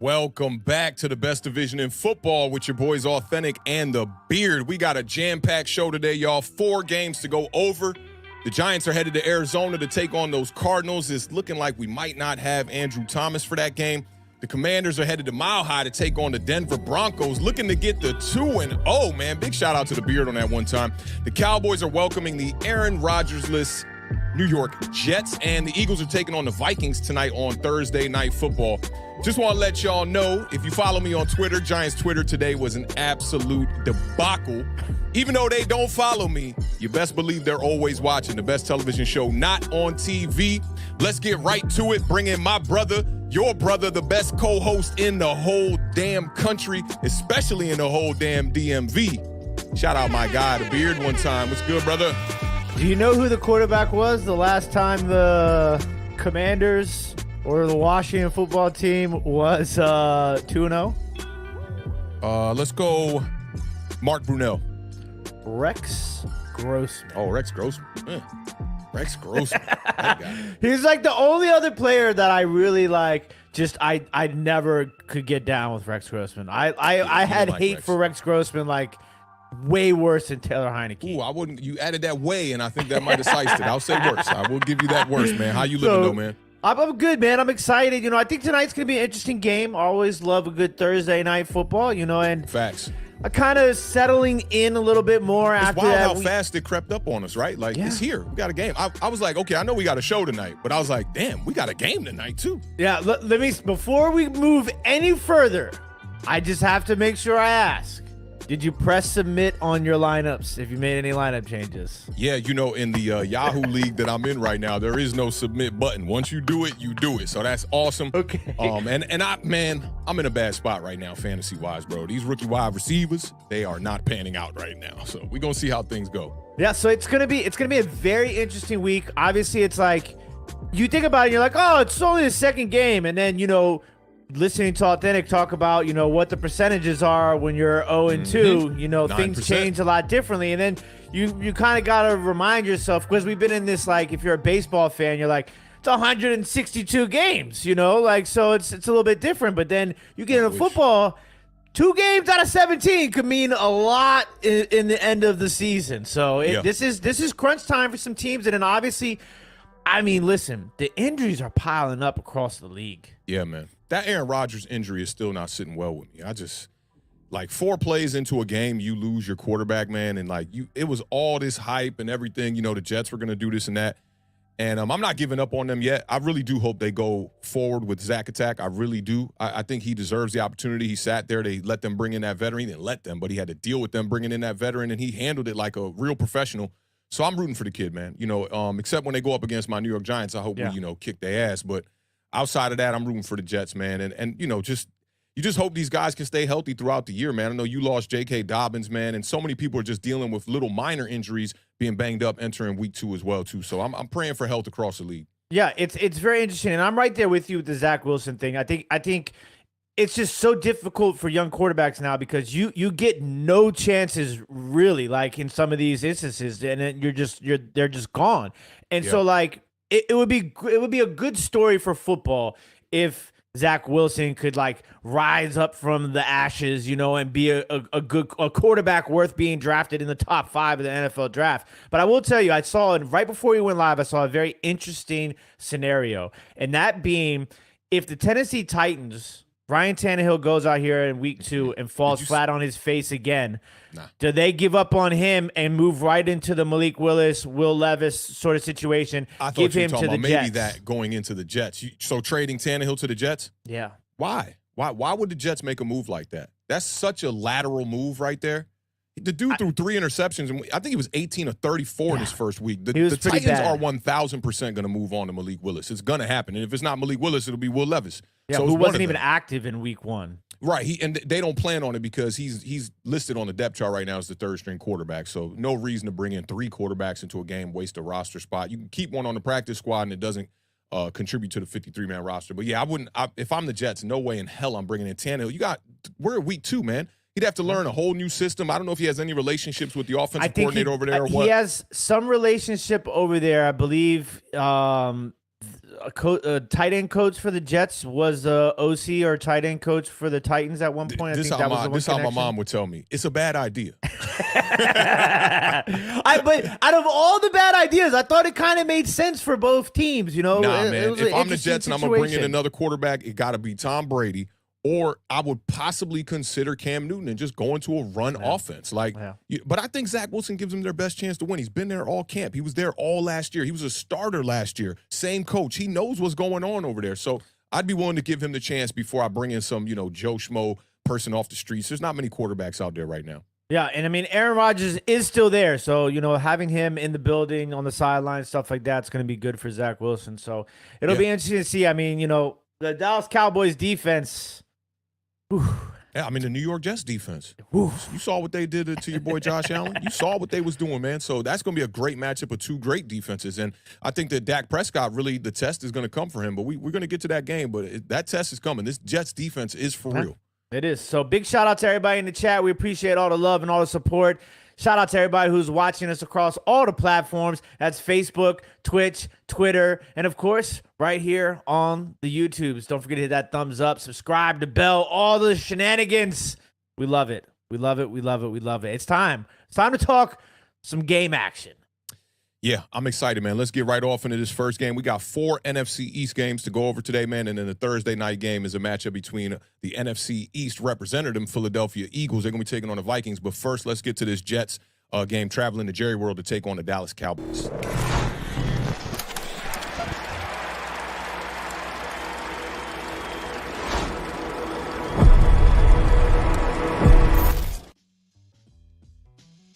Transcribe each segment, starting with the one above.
Welcome back to the best division in football with your boys Awthentik and the Beard. We got a jam-packed show today, y'all. 4 games to go over. The Giants are headed to Arizona to take on those Cardinals. It's looking like we might not have Andrew Thomas for that game. The Commanders are headed to Mile High to take on the Denver Broncos, looking to get the 2-0, man. Big shout out to the Beard on that one time. The Cowboys are welcoming the Aaron Rodgers-less New York Jets, and the Eagles are taking on the Vikings tonight on Thursday Night Football. Just want to let y'all know, if you follow me on Twitter, Giants Twitter today was an absolute debacle. Even though they don't follow me, you best believe they're always watching the best television show not on TV. Let's get right to it. Bring in my brother, your brother, the best co-host in the whole damn country, especially in the whole damn DMV. Shout out my guy, the Beard, one time. What's good, brother? Do you know who the quarterback was the last time the Commanders or the Washington football team was 2-0? Let's go Mark Brunell. Rex Grossman. Oh, Rex Grossman. Rex Grossman. That guy. He's like the only other player that I really like. Just I never could get down with Rex Grossman. I had hate Rex for Rex Grossman like way worse than Taylor Heineke. Ooh, I wouldn't. You added that way, and I think that might have sliced it. I'll say worse. I will give you that worse, man. How you living, though, man? I'm good, man. I'm excited. I think tonight's going to be an interesting game. I always love a good Thursday night football, and facts. I kind of settling in a little bit more it's after wild that. How fast it crept up on us, right? Like, It's here. We got a game. I was like, okay, I know we got a show tonight, but I was like, damn, we got a game tonight, too. Yeah, let me, before we move any further, I just have to make sure I ask. Did you press submit on your lineups if you made any lineup changes? Yeah, in the Yahoo league that I'm in right now, there is no submit button. Once you do it, you do it. So that's awesome. Okay. I'm in a bad spot right now, fantasy-wise, bro. These rookie wide receivers, they are not panning out right now. So we're gonna see how things go. Yeah, so it's gonna be a very interesting week. Obviously, it's like you think about it, you're like, oh, it's only the second game, and then listening to Awthentik talk about, what the percentages are when you're 0-2, 9%. Things change a lot differently. And then you kind of got to remind yourself, because we've been in this, like, if you're a baseball fan, you're like, it's 162 games, so it's a little bit different. But then you get into football, 2 games out of 17 could mean a lot in the end of the season. So this is crunch time for some teams. And then obviously, listen, the injuries are piling up across the league. Yeah, man. That Aaron Rodgers injury is still not sitting well with me. 4 plays into a game, you lose your quarterback, man, and it was all this hype and everything. The Jets were going to do this and that, and I'm not giving up on them yet. I really do hope they go forward with Zach Attack. I really do. I think he deserves the opportunity. He sat there. They let them bring in that veteran. He didn't let them, but he had to deal with them bringing in that veteran, and he handled it like a real professional. So I'm rooting for the kid, man. Except when they go up against my New York Giants, I hope we kick their ass, but outside of that, I'm rooting for the Jets, man. And you just hope these guys can stay healthy throughout the year, man. I know you lost J.K. Dobbins, man, and so many people are just dealing with little minor injuries, being banged up, entering week 2 as well, too. So I'm praying for health across the league. Yeah, it's very interesting, and I'm right there with you with the Zach Wilson thing. I think it's just so difficult for young quarterbacks now because you get no chances really, like in some of these instances, and then they're just gone. And so it would be a good story for football if Zach Wilson could rise up from the ashes, and be a good quarterback worth being drafted in the top 5 of the NFL draft. But I will tell you, I saw it right before we went live. I saw a very interesting scenario, and that being if the Tennessee Titans, Ryan Tannehill goes out here in week 2 and falls flat on his face again. Nah. Do they give up on him and move right into the Malik Willis, Will Levis sort of situation? I thought you were talking about maybe that going into the Jets. So trading Tannehill to the Jets? Yeah. Why? Why would the Jets make a move like that? That's such a lateral move right there. The dude threw 3 interceptions, and I think he was 18 or 34 in his first week. The Titans are 1,000% going to move on to Malik Willis. It's going to happen. And if it's not Malik Willis, it'll be Will Levis. Yeah, so who wasn't even active in week 1. Right. And they don't plan on it because he's listed on the depth chart right now as the 3rd-string quarterback. So no reason to bring in 3 quarterbacks into a game, waste a roster spot. You can keep one on the practice squad, and it doesn't contribute to the 53-man roster. But, yeah, if I'm the Jets, no way in hell I'm bringing in Tannehill. We're at week 2, man. He'd have to learn a whole new system. I don't know if he has any relationships with the offensive coordinator over there or what. He has some relationship over there, I believe. a tight end coach for the Jets was OC or tight end coach for the Titans at one point. This is how my mom would tell me. It's a bad idea. But out of all the bad ideas, I thought it kind of made sense for both teams. You know, nah, man. If I'm the Jets and I'm gonna bring in another quarterback, it got to be Tom Brady. Or I would possibly consider Cam Newton and just go into a run offense. But I think Zach Wilson gives them their best chance to win. He's been there all camp. He was there all last year. He was a starter last year. Same coach. He knows what's going on over there. So I'd be willing to give him the chance before I bring in some, Joe Schmo person off the streets. There's not many quarterbacks out there right now. Yeah, and I mean, Aaron Rodgers is still there. So, having him in the building, on the sideline, stuff like that's going to be good for Zach Wilson. So it'll be interesting to see. I mean, the Dallas Cowboys defense. Yeah, I mean, the New York Jets defense. You saw what they did to your boy Josh Allen. You saw what they was doing, man. So that's going to be a great matchup of two great defenses. And I think that Dak Prescott, really, the test is going to come for him. But we're going to get to that game. But that test is coming. This Jets defense is for real. It is. So big shout out to everybody in the chat. We appreciate all the love and all the support. Shout out to everybody who's watching us across all the platforms. That's Facebook, Twitch, Twitter, and of course, right here on the YouTubes. Don't forget to hit that thumbs up, subscribe, the bell, all the shenanigans. We love it. We love it. We love it. We love it. It's time. It's time to talk some game action. Yeah, I'm excited, man. Let's get right off into this first game. We got 4 NFC East games to go over today, man. And then the Thursday night game is a matchup between the NFC East representative Philadelphia Eagles. They're going to be taking on the Vikings. But first, let's get to this Jets game traveling to Jerry World to take on the Dallas Cowboys.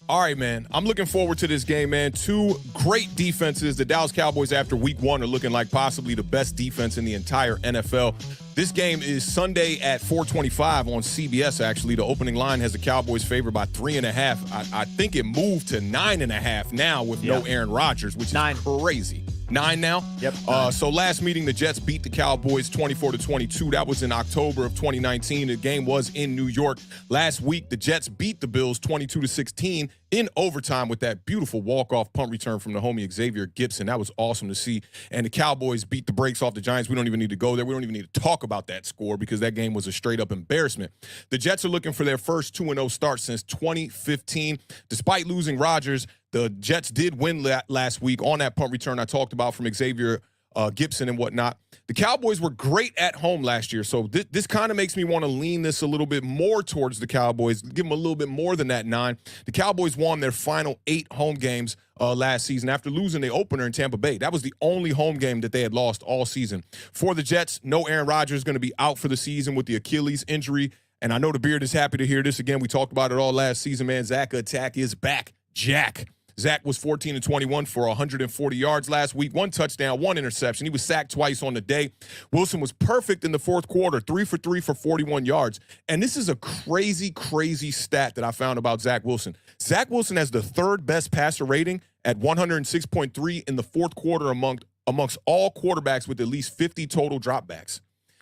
All right, man. I'm looking forward to this game, man. Two great defenses. The Dallas Cowboys, after week 1, are looking like possibly the best defense in the entire NFL. This game is Sunday at 4:25 on CBS, actually. The opening line has the Cowboys favored by 3.5. I think it moved to 9.5 now with no Aaron Rodgers, which is crazy. 9 now? Yep. So last meeting, the Jets beat the Cowboys 24-22. That was in October of 2019. The game was in New York. Last week, the Jets beat the Bills 22-16 in overtime with that beautiful walk-off punt return from the homie Xavier Gipson. That was awesome to see. And the Cowboys beat the brakes off the Giants. We don't even need to go there. We don't even need to talk about that score because that game was a straight-up embarrassment. The Jets are looking for their first 2-0 start since 2015. Despite losing Rodgers, the Jets did win last week on that punt return I talked about from Xavier Gipson and whatnot. The Cowboys were great at home last year, so this kind of makes me want to lean this a little bit more towards the Cowboys, give them a little bit more than that 9. The Cowboys won their final 8 home games last season after losing the opener in Tampa Bay. That was the only home game that they had lost all season. For the Jets, no Aaron Rodgers is going to be out for the season with the Achilles injury, and I know the Beard is happy to hear this again. We talked about it all last season, man. Awthentik is back. Jack. Zach was 14-21 for 140 yards last week, 1 touchdown, 1 interception. He was sacked twice on the day. Wilson was perfect in the fourth quarter, 3 for 3 for 41 yards. And this is a crazy, crazy stat that I found about Zach Wilson. Zach Wilson has the 3rd best passer rating at 106.3 in the fourth quarter amongst all quarterbacks with at least 50 total dropbacks.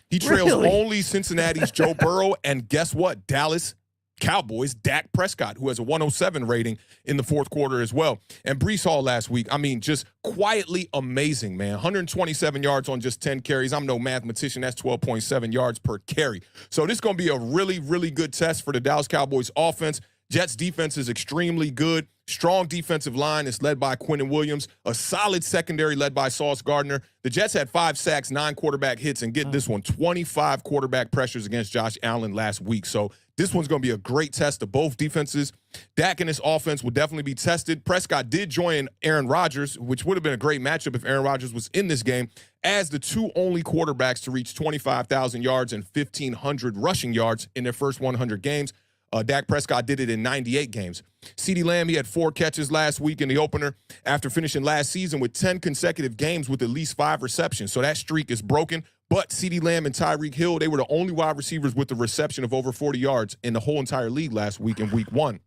He trails only Cincinnati's Joe Burrow and guess what? Dallas Cowboys, Dak Prescott, who has a 107 rating in the fourth quarter as well. And Breece Hall last week, I mean, just quietly amazing, man. 127 yards on just 10 carries. I'm no mathematician. That's 12.7 yards per carry. So this is going to be a really, really good test for the Dallas Cowboys offense. Jets defense is extremely good. Strong defensive line is led by Quinnen Williams. A solid secondary led by Sauce Gardner. The Jets had 5 sacks, 9 quarterback hits, and get this one, 25 quarterback pressures against Josh Allen last week. So this one's going to be a great test of both defenses. Dak and his offense will definitely be tested. Prescott did join Aaron Rodgers, which would have been a great matchup if Aaron Rodgers was in this game, as the 2 only quarterbacks to reach 25,000 yards and 1,500 rushing yards in their first 100 games. Dak Prescott did it in 98 games. CeeDee Lamb, he had 4 catches last week in the opener after finishing last season with 10 consecutive games with at least 5 receptions. So that streak is broken. But CeeDee Lamb and Tyreek Hill, they were the only wide receivers with the reception of over 40 yards in the whole entire league last week in week 1.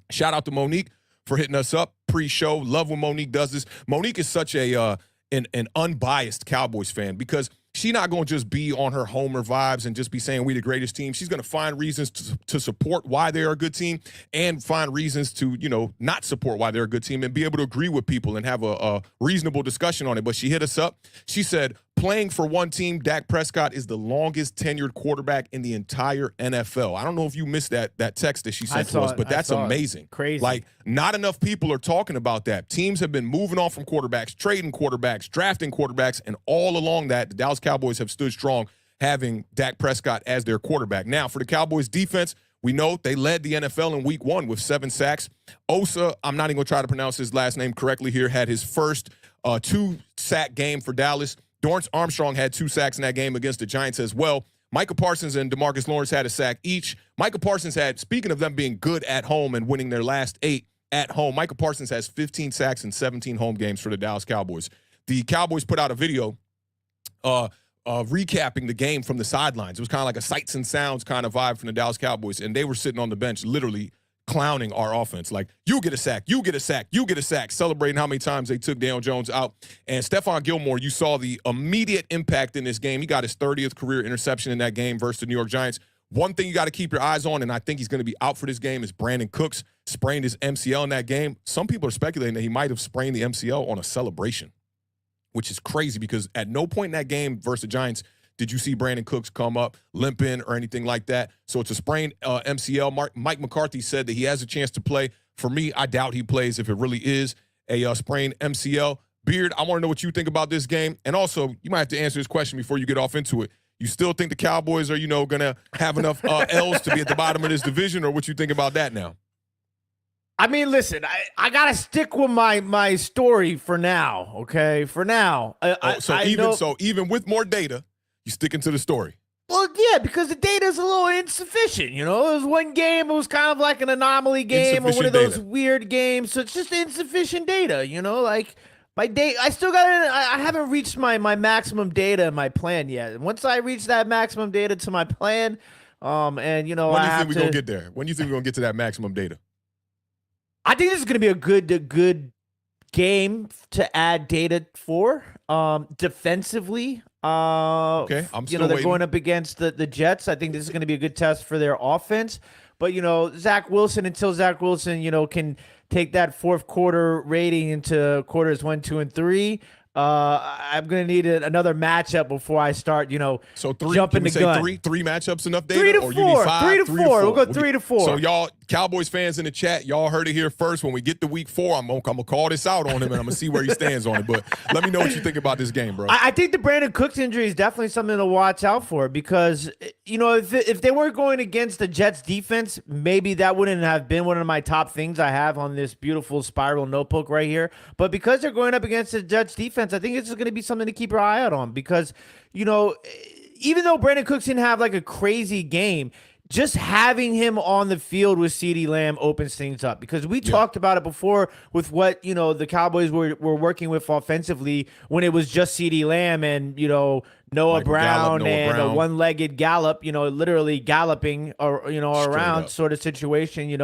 Shout out to Monique for hitting us up pre-show. Love when Monique does this. Monique is such an unbiased Cowboys fan because she's not going to just be on her homer vibes and just be saying we the greatest team. She's going to find reasons to support why they're a good team and find reasons to, not support why they're a good team and be able to agree with people and have a reasonable discussion on it. But she hit us up. She said, playing for one team, Dak Prescott is the longest tenured quarterback in the entire NFL. I don't know if you missed that text that she sent to us, but that's amazing. Crazy. Like, not enough people are talking about that. Teams have been moving on from quarterbacks, trading quarterbacks, drafting quarterbacks, and all along that, the Dallas Cowboys have stood strong having Dak Prescott as their quarterback. Now, for the Cowboys defense, we know they led the NFL in week 1 with 7 sacks. Osa, I'm not even going to try to pronounce his last name correctly here, had his first 2-sack game for Dallas. Dorrance Armstrong had 2 sacks in that game against the Giants as well. Micah Parsons and DeMarcus Lawrence had a sack each. Micah Parsons had, speaking of them being good at home and winning their last 8 at home, Micah Parsons has 15 sacks in 17 home games for the Dallas Cowboys. The Cowboys put out a video recapping the game from the sidelines. It was kind of like a sights and sounds kind of vibe from the Dallas Cowboys, and they were sitting on the bench literally clowning our offense. Like, you get a sack, you get a sack, you get a sack, celebrating how many times they took Daniel Jones out. And Stephon Gilmore, you saw the immediate impact in this game. He got his 30th career interception in that game versus the New York Giants. One thing you got to keep your eyes on, and I think he's going to be out for this game, is Brandon Cooks sprained his MCL in that game. Some people are speculating that he might have sprained the MCL on a celebration, which is crazy because at no point in that game versus the Giants did you see Brandon Cooks come up limping or anything like that. So it's a sprained MCL. Mike McCarthy said that he has a chance to play. For me, I doubt he plays if it really is a sprained MCL. Beard, I want to know what you think about this game. And also, you might have to answer this question before you get off into it. You still think the Cowboys are, going to have enough L's to be at the bottom of this division, or what you think about that now? I mean, listen, I got to stick with my story for now, okay? For now. So even with more data, you sticking to the story? Well, yeah, because the data is a little insufficient, It was one game. It was kind of like an anomaly game or one of those weird games. So it's just insufficient data, Like, my data, I haven't reached my maximum data in my plan yet. Once I reach that maximum data to my plan, and, when do you think we're going to get there? When do you think we're going to get to that maximum data? I think this is going to be a good game to add data for. Defensively, okay, I'm still they're waiting. going up against the Jets. I think this is going to be a good test for their offense. But Zach Wilson, until Zach Wilson, can take that fourth quarter rating into quarters 1, 2, and 3. I'm going to need another matchup before I start, so jumping the gun. Three matchups enough data? 3 to 4. Or you need 5? 3 to 4. We'll go 3 to 4. So y'all, Cowboys fans in the chat, y'all heard it here first. When we get to week 4, I'm gonna call this out on him, and I'm gonna see where he stands on it. But let me know what you think about this game, bro. I think the Brandon Cooks injury is definitely something to watch out for because, if they were going against the Jets defense, maybe that wouldn't have been one of my top things I have on this beautiful spiral notebook right here. But because they're going up against the Jets defense, I think it's going to be something to keep your eye out on because, even though Brandon Cooks didn't have like a crazy game, just having him on the field with CeeDee Lamb opens things up because we talked about it before with what, the Cowboys were working with offensively when it was just CeeDee Lamb and, Noah Brown and a one-legged gallop, literally galloping or, around sort of situation,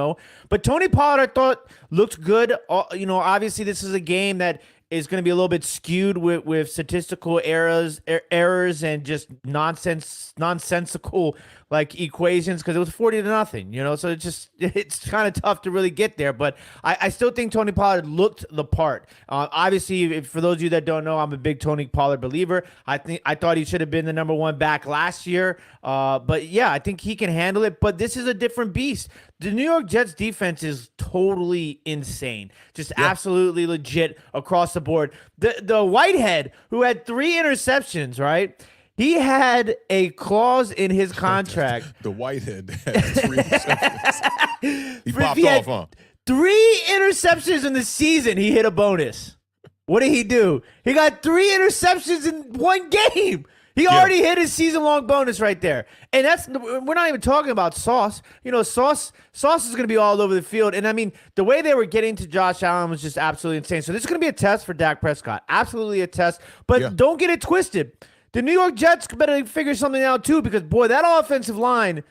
But Tony Pollard, I thought, looked good. Obviously this is a game that is going to be a little bit skewed with statistical errors and just nonsensical like equations because it was 40-0, so it's kind of tough to really get there. But I still think Tony Pollard looked the part. Obviously, for those of you that don't know, I'm a big Tony Pollard believer. I thought he should have been the number 1 back last year. But yeah, I think he can handle it. But this is a different beast. The New York Jets defense is totally insane. Just absolutely legit across the board. The Whitehead, who had 3 interceptions, right? He had a clause in his contract. The Whitehead had 3 interceptions. He popped off, huh? 3 interceptions in the season, he hit a bonus. What did he do? He got 3 interceptions in one game. He already hit his season-long bonus right there. And we're not even talking about Sauce. Sauce is going to be all over the field. And, I mean, the way they were getting to Josh Allen was just absolutely insane. So this is going to be a test for Dak Prescott. Absolutely a test. But don't get it twisted. The New York Jets better figure something out, too, because, boy, that offensive line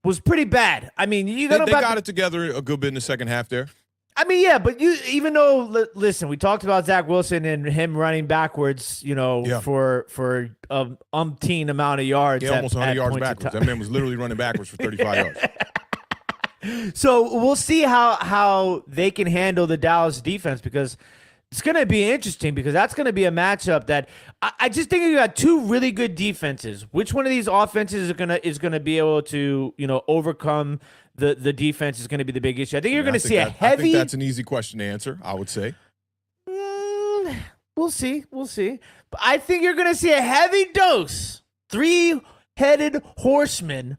was pretty bad. I mean, they got it together a good bit in the second half there. I mean, yeah, but even though, listen, we talked about Zach Wilson and him running backwards, for umpteen amount of yards. Yeah, almost 100 yards backwards. That man was literally running backwards for 35 yards. So we'll see how they can handle the Dallas defense because It's going to be interesting because that's going to be a matchup that I just think you got two really good defenses. Which one of these offenses is going to be able to, overcome the defense is going to be the big issue. I think you're going to see a heavy. I think that's an easy question to answer, I would say. We'll see. But I think you're going to see a heavy dose, three-headed horseman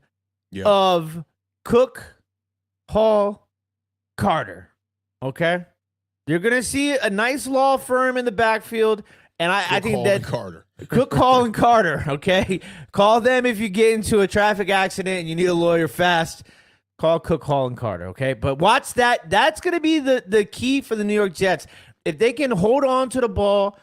of Cook, Hall, Carter. Okay? You're going to see a nice law firm in the backfield, and I think that Carter. Cook, Hall, and Carter, okay? Call them if you get into a traffic accident and you need a lawyer fast. Call Cook, Hall, and Carter, okay? But watch that. That's going to be the key for the New York Jets. If they can hold on to the ball,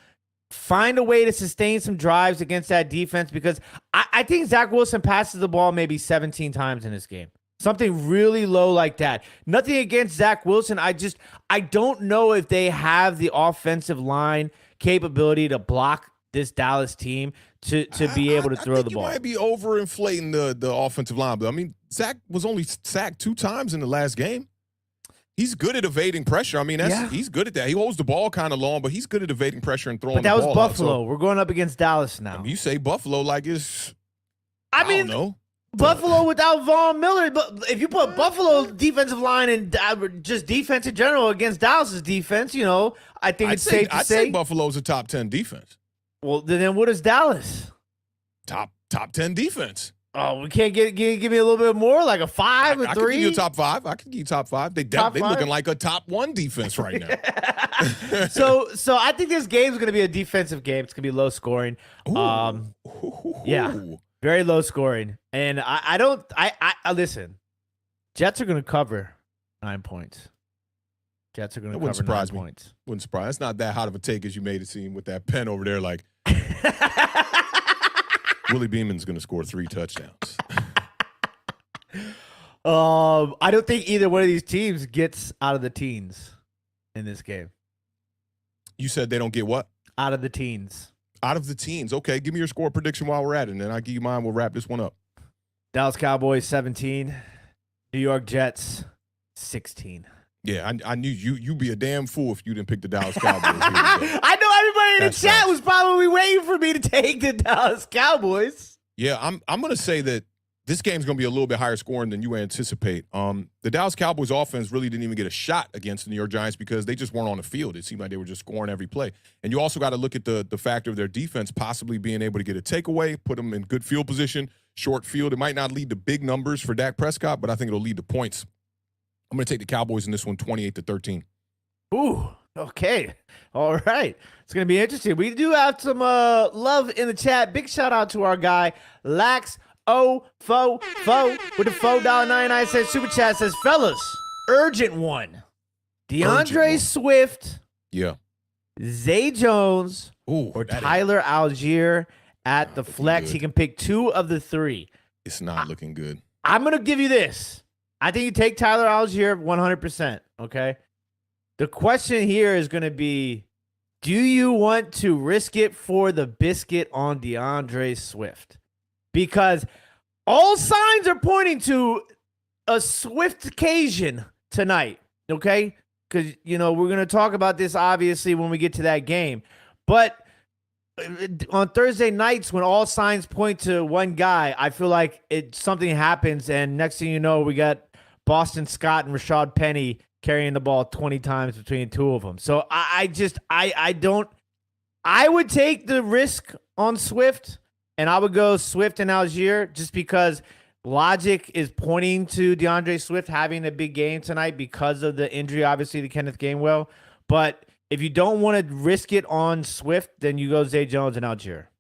find a way to sustain some drives against that defense, because I think Zach Wilson passes the ball maybe 17 times in this game. Something really low like that. Nothing against Zach Wilson. I don't know if they have the offensive line capability to block this Dallas team to be able to throw the ball. You might be overinflating the offensive line, but I mean, Zach was only sacked 2 times in the last game. He's good at evading pressure. I mean, he's good at that. He holds the ball kind of long, but he's good at evading pressure and throwing the ball. But that was Buffalo. We're going up against Dallas now. I mean, you say Buffalo like it's I don't know. Buffalo without Von Miller, but if you put Buffalo defensive line and just defense in general against Dallas's defense, I think it's safe to say. I'd say Buffalo's a top 10 defense. Well, then what is Dallas? Top 10 defense. Oh, we can't give me a little bit more, like a 5 or 3? I can give you a top 5. I can give you top 5. They looking like a top 1 defense right now. So I think this game's going to be a defensive game. It's going to be low scoring. Yeah. Very low scoring. And I listen, Jets are going to cover 9 points. Jets are going to cover 9 points. Wouldn't surprise me. It's not that hot of a take as you made it seem with that pen over there. Like, Willie Beeman's going to score 3 touchdowns. I don't think either one of these teams gets out of the teens in this game. You said they don't get what? Out of the teens. Out of the teens. Okay, give me your score prediction while we're at it, and then I'll give you mine. We'll wrap this one up. Dallas Cowboys 17, New York Jets 16. Yeah, I knew you'd be a damn fool if you didn't pick the Dallas Cowboys. I know everybody in the chat was probably waiting for me to take the Dallas Cowboys. Yeah, I'm going to say that this game's going to be a little bit higher scoring than you anticipate. The Dallas Cowboys offense really didn't even get a shot against the New York Giants because they just weren't on the field. It seemed like they were just scoring every play. And you also got to look at the factor of their defense possibly being able to get a takeaway, put them in good field position, short field. It might not lead to big numbers for Dak Prescott, but I think it'll lead to points. I'm going to take the Cowboys in this one, 28-13. Ooh, okay. All right. It's going to be interesting. We do have some love in the chat. Big shout out to our guy, Lax Fo with the $4.99 super chat says, fellas, urgent one. DeAndre Swift, Zay Jones, or Tyler Algier at the flex. He can pick 2 of the 3. It's not looking good. I'm going to give you this. I think you take Tyler Algier 100%, okay? The question here is going to be, do you want to risk it for the biscuit on DeAndre Swift? Because all signs are pointing to a Swift occasion tonight, okay? Because, we're going to talk about this, obviously, when we get to that game. But on Thursday nights, when all signs point to one guy, I feel like something happens, and next thing you know, we got Boston Scott and Rashad Penny carrying the ball 20 times between 2 of them. So I would take the risk on Swift, and I would go Swift and Algier just because logic is pointing to DeAndre Swift having a big game tonight because of the injury, obviously, to Kenneth Gainwell. But if you don't want to risk it on Swift, then you go Zay Jones and Algier.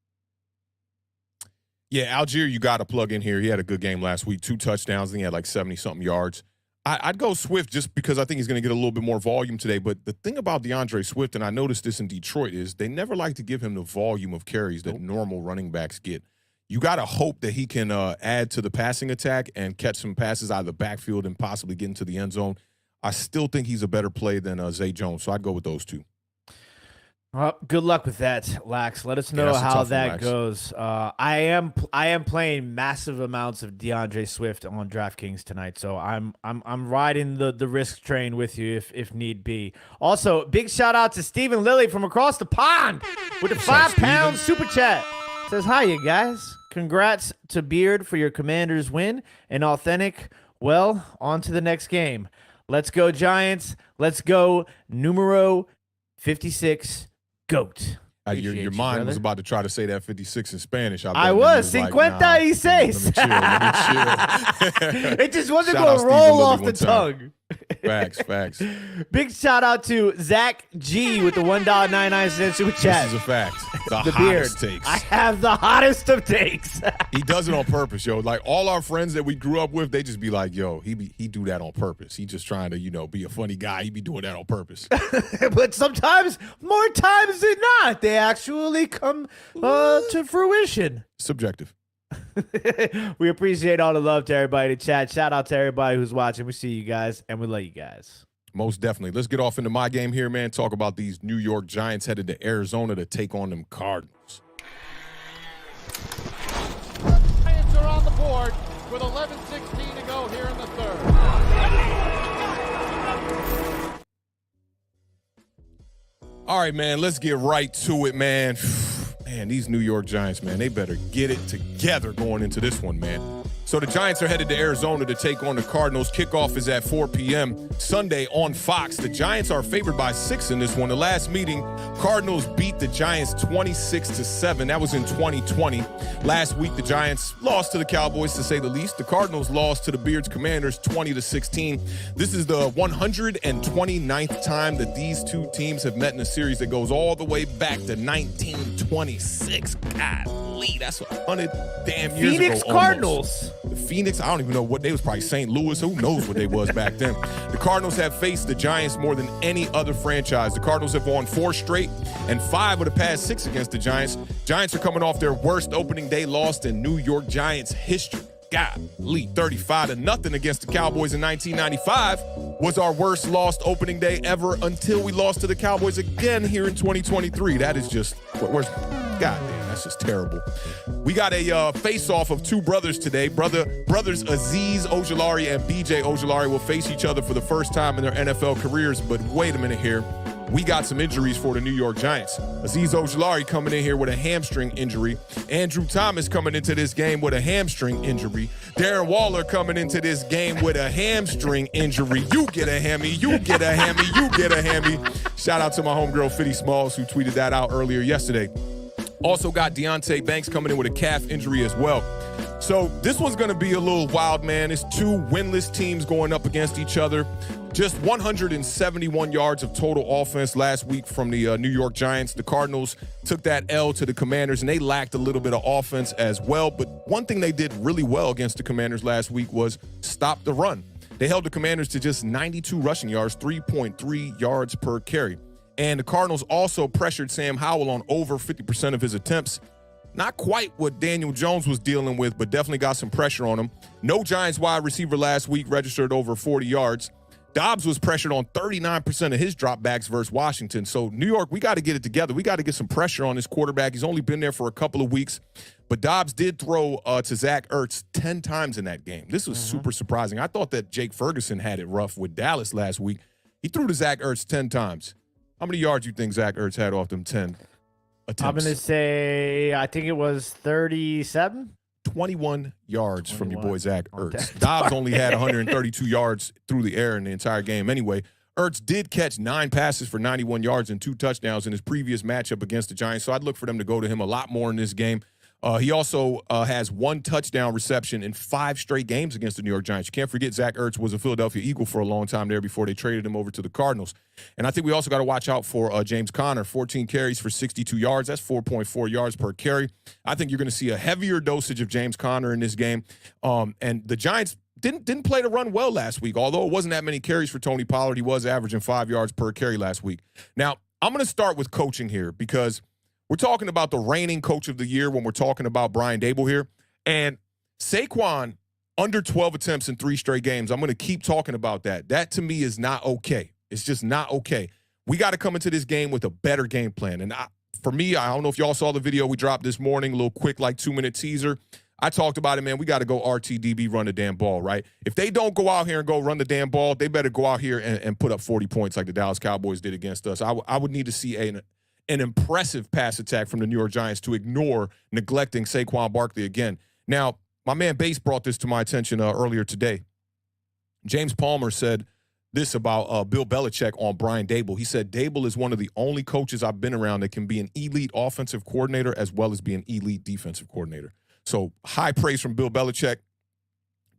Yeah, Algier, you got to plug in here. He had a good game last week, 2 touchdowns. I think he had like 70-something yards. I'd go Swift just because I think he's going to get a little bit more volume today. But the thing about DeAndre Swift, and I noticed this in Detroit, is they never like to give him the volume of carries that normal running backs get. You got to hope that he can add to the passing attack and catch some passes out of the backfield and possibly get into the end zone. I still think he's a better play than Zay Jones, so I'd go with those 2. Well, good luck with that, Lax. Let us know that's a how tough one, that Lax. goes. I am playing massive amounts of DeAndre Swift on DraftKings tonight, so I'm riding the risk train with you if need be. Also, big shout out to Stephen Lilly from across the pond with the What's up, £5 Steven? super chat. Says hi, you guys. Congrats to Beard for your Commanders win and Awthentik. Well, on to the next game. Let's go Giants. Let's go numero 56. GOAT. Your Appreciate you, mind was brother. about to try to say that 56 in Spanish. I bet, and was. you like, 50 nah, y seis. Let me chill. It just wasn't Shout out going to Stephen roll Lilly off the one time. tongue. Facts. Big shout out to Zach G with the $1.99 super chat. This is a fact. The The beard. hottest takes. I have the hottest of takes. He does it on purpose, yo. Like all our friends that we grew up with, they just be like, yo, he do that on purpose. He just trying to, be a funny guy. He be doing that on purpose. But sometimes, more times than not, they actually come to fruition. Subjective. We appreciate all the love to everybody in the chat. Shout out to everybody who's watching. We see you guys, and we love you guys. Most definitely. Let's get off into my game here, man. Talk about these New York Giants headed to Arizona to take on them Cardinals. Giants are on the board with 11:16 to go here in the third. All right, man, let's get right to it, man. Man, these New York Giants, man, they better get it together going into this one, man. So the Giants are headed to Arizona to take on the Cardinals. Kickoff is at 4 p.m. Sunday on Fox. The Giants are favored by 6 in this one. The last meeting, Cardinals beat the Giants 26-7. That was in 2020. Last week, the Giants lost to the Cowboys, to say the least. The Cardinals lost to the Beards Commanders 20-16. This is the 129th time that these two teams have met in a series that goes all the way back to 1926. Golly, that's 100 damn years Phoenix ago. Cardinals. The Phoenix, I don't even know what they was, probably St. Louis. Who knows what they was back then. The Cardinals have faced the Giants more than any other franchise. The Cardinals have won 4 straight and 5 of the past 6 against the Giants. Giants are coming off their worst opening day loss in New York Giants history. Golly, 35-0 against the Cowboys in 1995 was our worst lost opening day ever until we lost to the Cowboys again here in 2023. That is just, God damn, that's just terrible. We got a face-off of 2 brothers today. Brothers Azeez Ojulari and BJ Ojulari will face each other for the first time in their NFL careers, but wait a minute here. We got some injuries for the New York Giants. Azeez Ojulari coming in here with a hamstring injury. Andrew Thomas coming into this game with a hamstring injury. Darren Waller coming into this game with a hamstring injury. You get a hammy, you get a hammy, you get a hammy. Shout out to my homegirl, Fitty Smalls, who tweeted that out earlier yesterday. Also got Deonte Banks coming in with a calf injury as well. So this one's going to be a little wild, man. It's 2 winless teams going up against each other. Just 171 yards of total offense last week from the New York Giants. The Cardinals took that L to the Commanders, and they lacked a little bit of offense as well. But one thing they did really well against the Commanders last week was stop the run. They held the Commanders to just 92 rushing yards, 3.3 yards per carry. And the Cardinals also pressured Sam Howell on over 50% of his attempts. Not quite what Daniel Jones was dealing with, but definitely got some pressure on him. No Giants wide receiver last week registered over 40 yards. Dobbs was pressured on 39% of his dropbacks versus Washington. So, New York, we got to get it together. We got to get some pressure on this quarterback. He's only been there for a couple of weeks. But Dobbs did throw to Zach Ertz 10 times in that game. This was super surprising. I thought that Jake Ferguson had it rough with Dallas last week. He threw to Zach Ertz 10 times. How many yards do you think Zach Ertz had off them 10 attempts? I'm going to say, I think it was 37. 21 yards from your boy Zach Oh, Ertz. that's Dobbs only had 132 yards through the air in the entire game anyway. Ertz did catch 9 passes for 91 yards and 2 touchdowns in his previous matchup against the Giants, so I'd look for them to go to him a lot more in this game. He also has 1 touchdown reception in 5 straight games against the New York Giants. You can't forget Zach Ertz was a Philadelphia Eagle for a long time there before they traded him over to the Cardinals. And I think we also got to watch out for James Conner, 14 carries for 62 yards. That's 4.4 yards per carry. I think you're going to see a heavier dosage of James Conner in this game. And the Giants didn't play the run well last week, although it wasn't that many carries for Tony Pollard. He was averaging 5 yards per carry last week. Now, I'm going to start with coaching here because we're talking about the reigning coach of the year when we're talking about Brian Daboll here. And Saquon, under 12 attempts in 3 straight games, I'm going to keep talking about that. That, to me, is not okay. It's just not okay. we got to come into this game with a better game plan. And for me, I don't know if y'all saw the video we dropped this morning, a little quick, like 2-minute teaser. I talked about it, man. We got to go RTDB, run the damn ball, right? If they don't go out here and go run the damn ball, they better go out here and put up 40 points like the Dallas Cowboys did against us. I would need to see an impressive pass attack from the New York Giants to ignore neglecting Saquon Barkley again. Now, my man Bass brought this to my attention earlier today. James Palmer said this about Bill Belichick on Brian Daboll. He said, Daboll is one of the only coaches I've been around that can be an elite offensive coordinator as well as be an elite defensive coordinator. So high praise from Bill Belichick.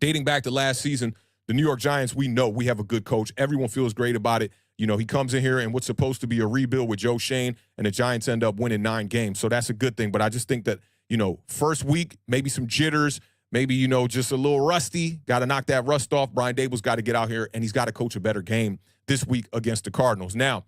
Dating back to last season, the New York Giants, we know we have a good coach. Everyone feels great about it. You know, he comes in here and what's supposed to be a rebuild with Joe Shane, and the Giants end up winning 9 games. So that's a good thing. But I just think that, you know, first week, maybe some jitters, maybe, you know, just a little rusty. Got to knock that rust off. Brian Daboll's got to get out here, and he's got to coach a better game this week against the Cardinals. Now,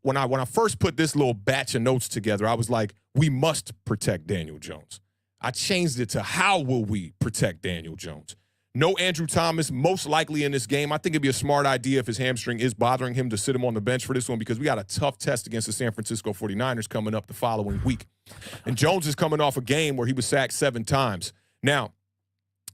when I first put this little batch of notes together, I was like, we must protect Daniel Jones. I changed it to how will we protect Daniel Jones? No Andrew Thomas, most likely in this game. I think it'd be a smart idea if his hamstring is bothering him to sit him on the bench for this one because we got a tough test against the San Francisco 49ers coming up the following week. And Jones is coming off a game where he was sacked 7 times. Now,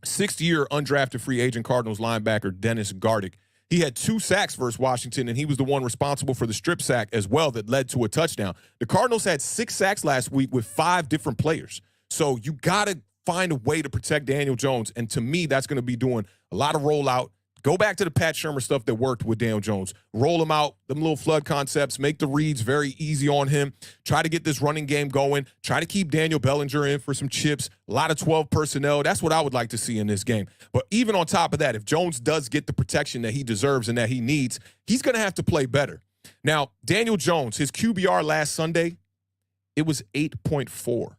6th-year undrafted free agent Cardinals linebacker Dennis Gardick. He had 2 sacks versus Washington, and he was the one responsible for the strip sack as well that led to a touchdown. The Cardinals had 6 sacks last week with 5 different players. So you got to find a way to protect Daniel Jones. And to me, that's going to be doing a lot of rollout. Go back to the Pat Shurmur stuff that worked with Daniel Jones. Roll him out, them little flood concepts, make the reads very easy on him. Try to get this running game going. Try to keep Daniel Bellinger in for some chips. A lot of 12 personnel. That's what I would like to see in this game. But even on top of that, if Jones does get the protection that he deserves and that he needs, he's going to have to play better. Now, Daniel Jones, his QBR last Sunday, it was 8.4.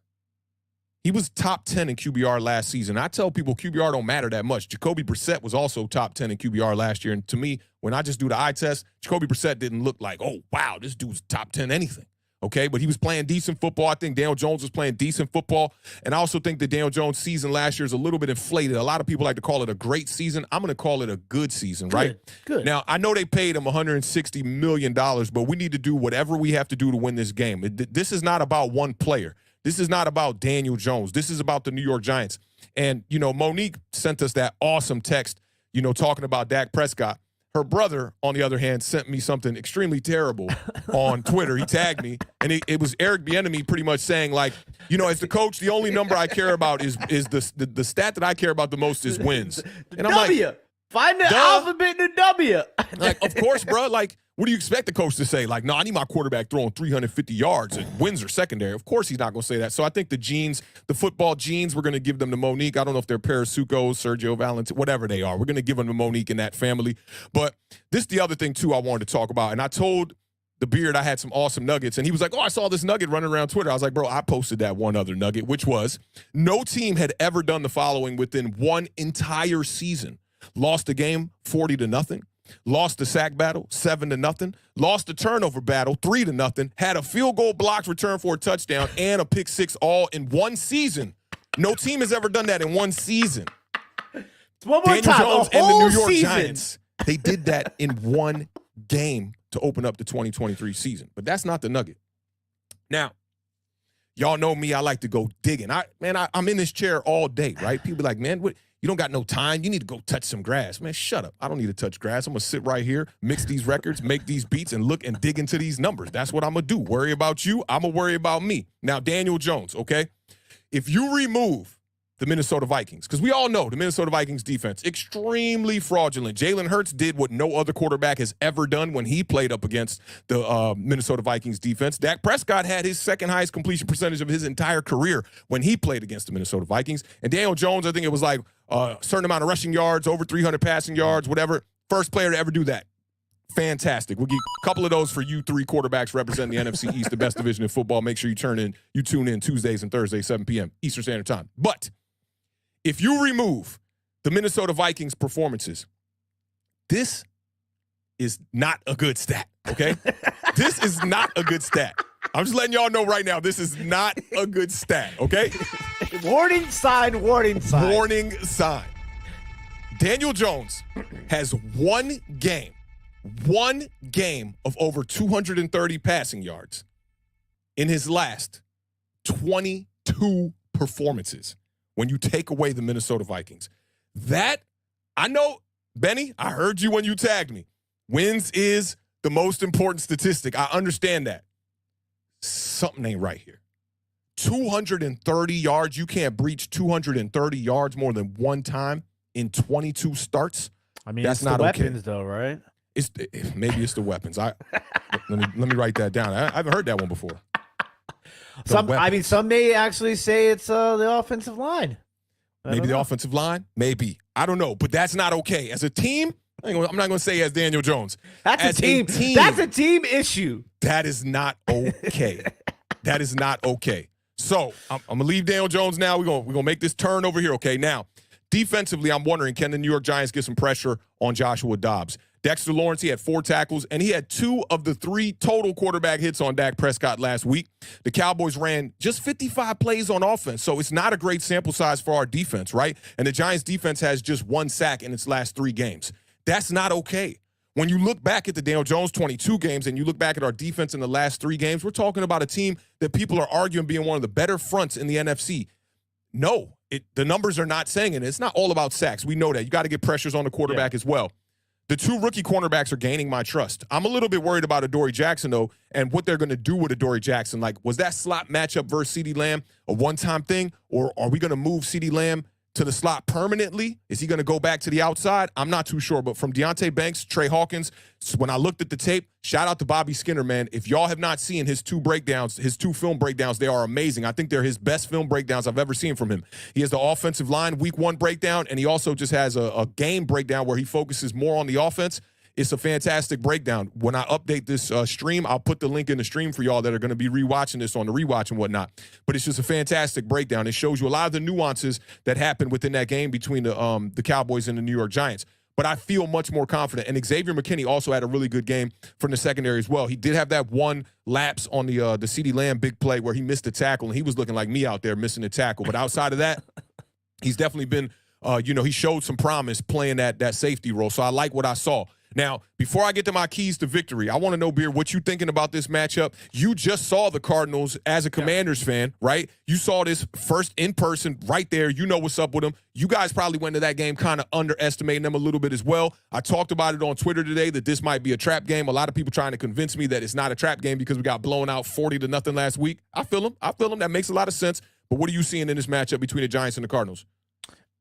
He was top 10 in QBR last season. I tell people QBR don't matter that much. Jacoby Brissett was also top 10 in QBR last year. And to me, when I just do the eye test, Jacoby Brissett didn't look like, oh, wow, this dude's top 10 anything. Okay, but he was playing decent football. I think Daniel Jones was playing decent football. And I also think that Daniel Jones' season last year is a little bit inflated. A lot of people like to call it a great season. I'm going to call it a good season, right? Good. Now, I know they paid him $160 million, but we need to do whatever we have to do to win this game. This is not about one player. This is not about Daniel Jones. This is about the New York Giants. And, you know, Monique sent us that awesome text, you know, talking about Dak Prescott. Her brother, on the other hand, sent me something extremely terrible on Twitter. He tagged me, and it was Eric Bieniemy pretty much saying, like, you know, as the coach, the only number I care about is the stat that I care about the most is wins. And I'm W. like, Find the alphabet in the W. Like, of course, bro. Like, what do you expect the coach to say? Like, no, I need my quarterback throwing 350 yards and wins are secondary. Of course he's not going to say that. So I think the genes, the football genes, we're going to give them to Monique. I don't know if they're Parasucos, Sergio Valentin, whatever they are. We're going to give them to Monique and that family. But this is the other thing, too, I wanted to talk about. And I told the Beard I had some awesome nuggets. And he was like, oh, I saw this nugget running around Twitter. I was like, bro, I posted that one other nugget, which was no team had ever done the following within one entire season. Lost the game 40-0. Lost the sack battle 7-0. Lost the turnover battle 3-0. Had a field goal blocked return for a touchdown and a pick 6 all in one season. No team has ever done that in one season. One more Daniel time, Jones a and the whole New York season. Giants, they did that in one game to open up the 2023 season. But that's not the nugget. Now, y'all know me. I like to go digging. I'm in this chair all day, right? People be like, man, what? You don't got no time. You need to go touch some grass. Man, shut up. I don't need to touch grass. I'm going to sit right here, mix these records, make these beats, and look and dig into these numbers. That's what I'm going to do. Worry about you. I'm going to worry about me. Now, Daniel Jones, okay? If you remove the Minnesota Vikings, because we all know the Minnesota Vikings defense, extremely fraudulent. Jalen Hurts did what no other quarterback has ever done when he played up against the Minnesota Vikings defense. Dak Prescott had his second highest completion percentage of his entire career when he played against the Minnesota Vikings. And Daniel Jones, I think it was like a certain amount of rushing yards, over 300 passing yards, whatever. First player to ever do that. Fantastic. We'll get a couple of those for you 3 quarterbacks representing the NFC East, the best division in football. Make sure you tune in Tuesdays and Thursdays, 7 p.m. Eastern Standard Time. But if you remove the Minnesota Vikings performances, this is not a good stat, okay? This is not a good stat. I'm just letting y'all know right now, this is not a good stat, okay? Warning sign, warning sign. Warning sign. Daniel Jones has one game game of over 230 passing yards in his last 22 performances when you take away the Minnesota Vikings. That, I know, Benny, I heard you when you tagged me. Wins is the most important statistic. I understand that. Something ain't right here. 230 yards. You can't breach 230 yards more than one time in 22 starts. I mean, that's it's not the weapons, okay. though, right? Maybe it's the weapons. Let me write that down. I haven't heard that one before. Some may actually say it's the offensive line. Maybe the offensive line. Maybe, I don't know, but that's not okay. As a team, I'm not going to say as Daniel Jones. That's a team. That's a team issue. That is not okay. That is not okay. So I'm going to leave Daniel Jones now. We're going to make this turn over here. Okay, now defensively, I'm wondering, can the New York Giants get some pressure on Joshua Dobbs? Dexter Lawrence, he had 4 tackles, and he had 2 of the 3 total quarterback hits on Dak Prescott last week. The Cowboys ran just 55 plays on offense, so it's not a great sample size for our defense, right? And the Giants' defense has just 1 sack in its last 3 games. That's not okay. When you look back at the Daniel Jones 22 games and you look back at our defense in the last 3 games, we're talking about a team that people are arguing being one of the better fronts in the NFC. No, the numbers are not saying it. It's not all about sacks. We know that. You got to get pressures on the quarterback as well. The 2 rookie cornerbacks are gaining my trust. I'm a little bit worried about Adoree Jackson, though, and what they're going to do with Adoree Jackson. Like, was that slot matchup versus CeeDee Lamb a one-time thing, or are we going to move CeeDee Lamb to the slot permanently? Is he going to go back to the outside? I'm not too sure. But from Deonte Banks, Trey Hawkins, when I looked at the tape, shout out to Bobby Skinner, man. If y'all have not seen his 2 breakdowns, his 2 film breakdowns, they are amazing. I think they're his best film breakdowns I've ever seen from him. He has the offensive line week 1 breakdown, and he also just has a game breakdown where he focuses more on the offense. It's a fantastic breakdown. When I update this stream, I'll put the link in the stream for y'all that are going to be rewatching this on the rewatch and whatnot. But it's just a fantastic breakdown. It shows you a lot of the nuances that happened within that game between the Cowboys and the New York Giants. But I feel much more confident. And Xavier McKinney also had a really good game from the secondary as well. He did have that one lapse on the CeeDee Lamb big play where he missed a tackle, and he was looking like me out there missing a tackle. But outside of that, he's definitely been, he showed some promise playing that safety role. So I like what I saw. Now, before I get to my keys to victory, I want to know, Beard, what you thinking about this matchup. You just saw the Cardinals as a Commanders fan, right? You saw this first in person right there. You know what's up with them. You guys probably went to that game kind of underestimating them a little bit as well. I talked about it on Twitter today that this might be a trap game. A lot of people trying to convince me that it's not a trap game because we got blown out 40-0 last week. I feel them. That makes a lot of sense. But what are you seeing in this matchup between the Giants and the Cardinals?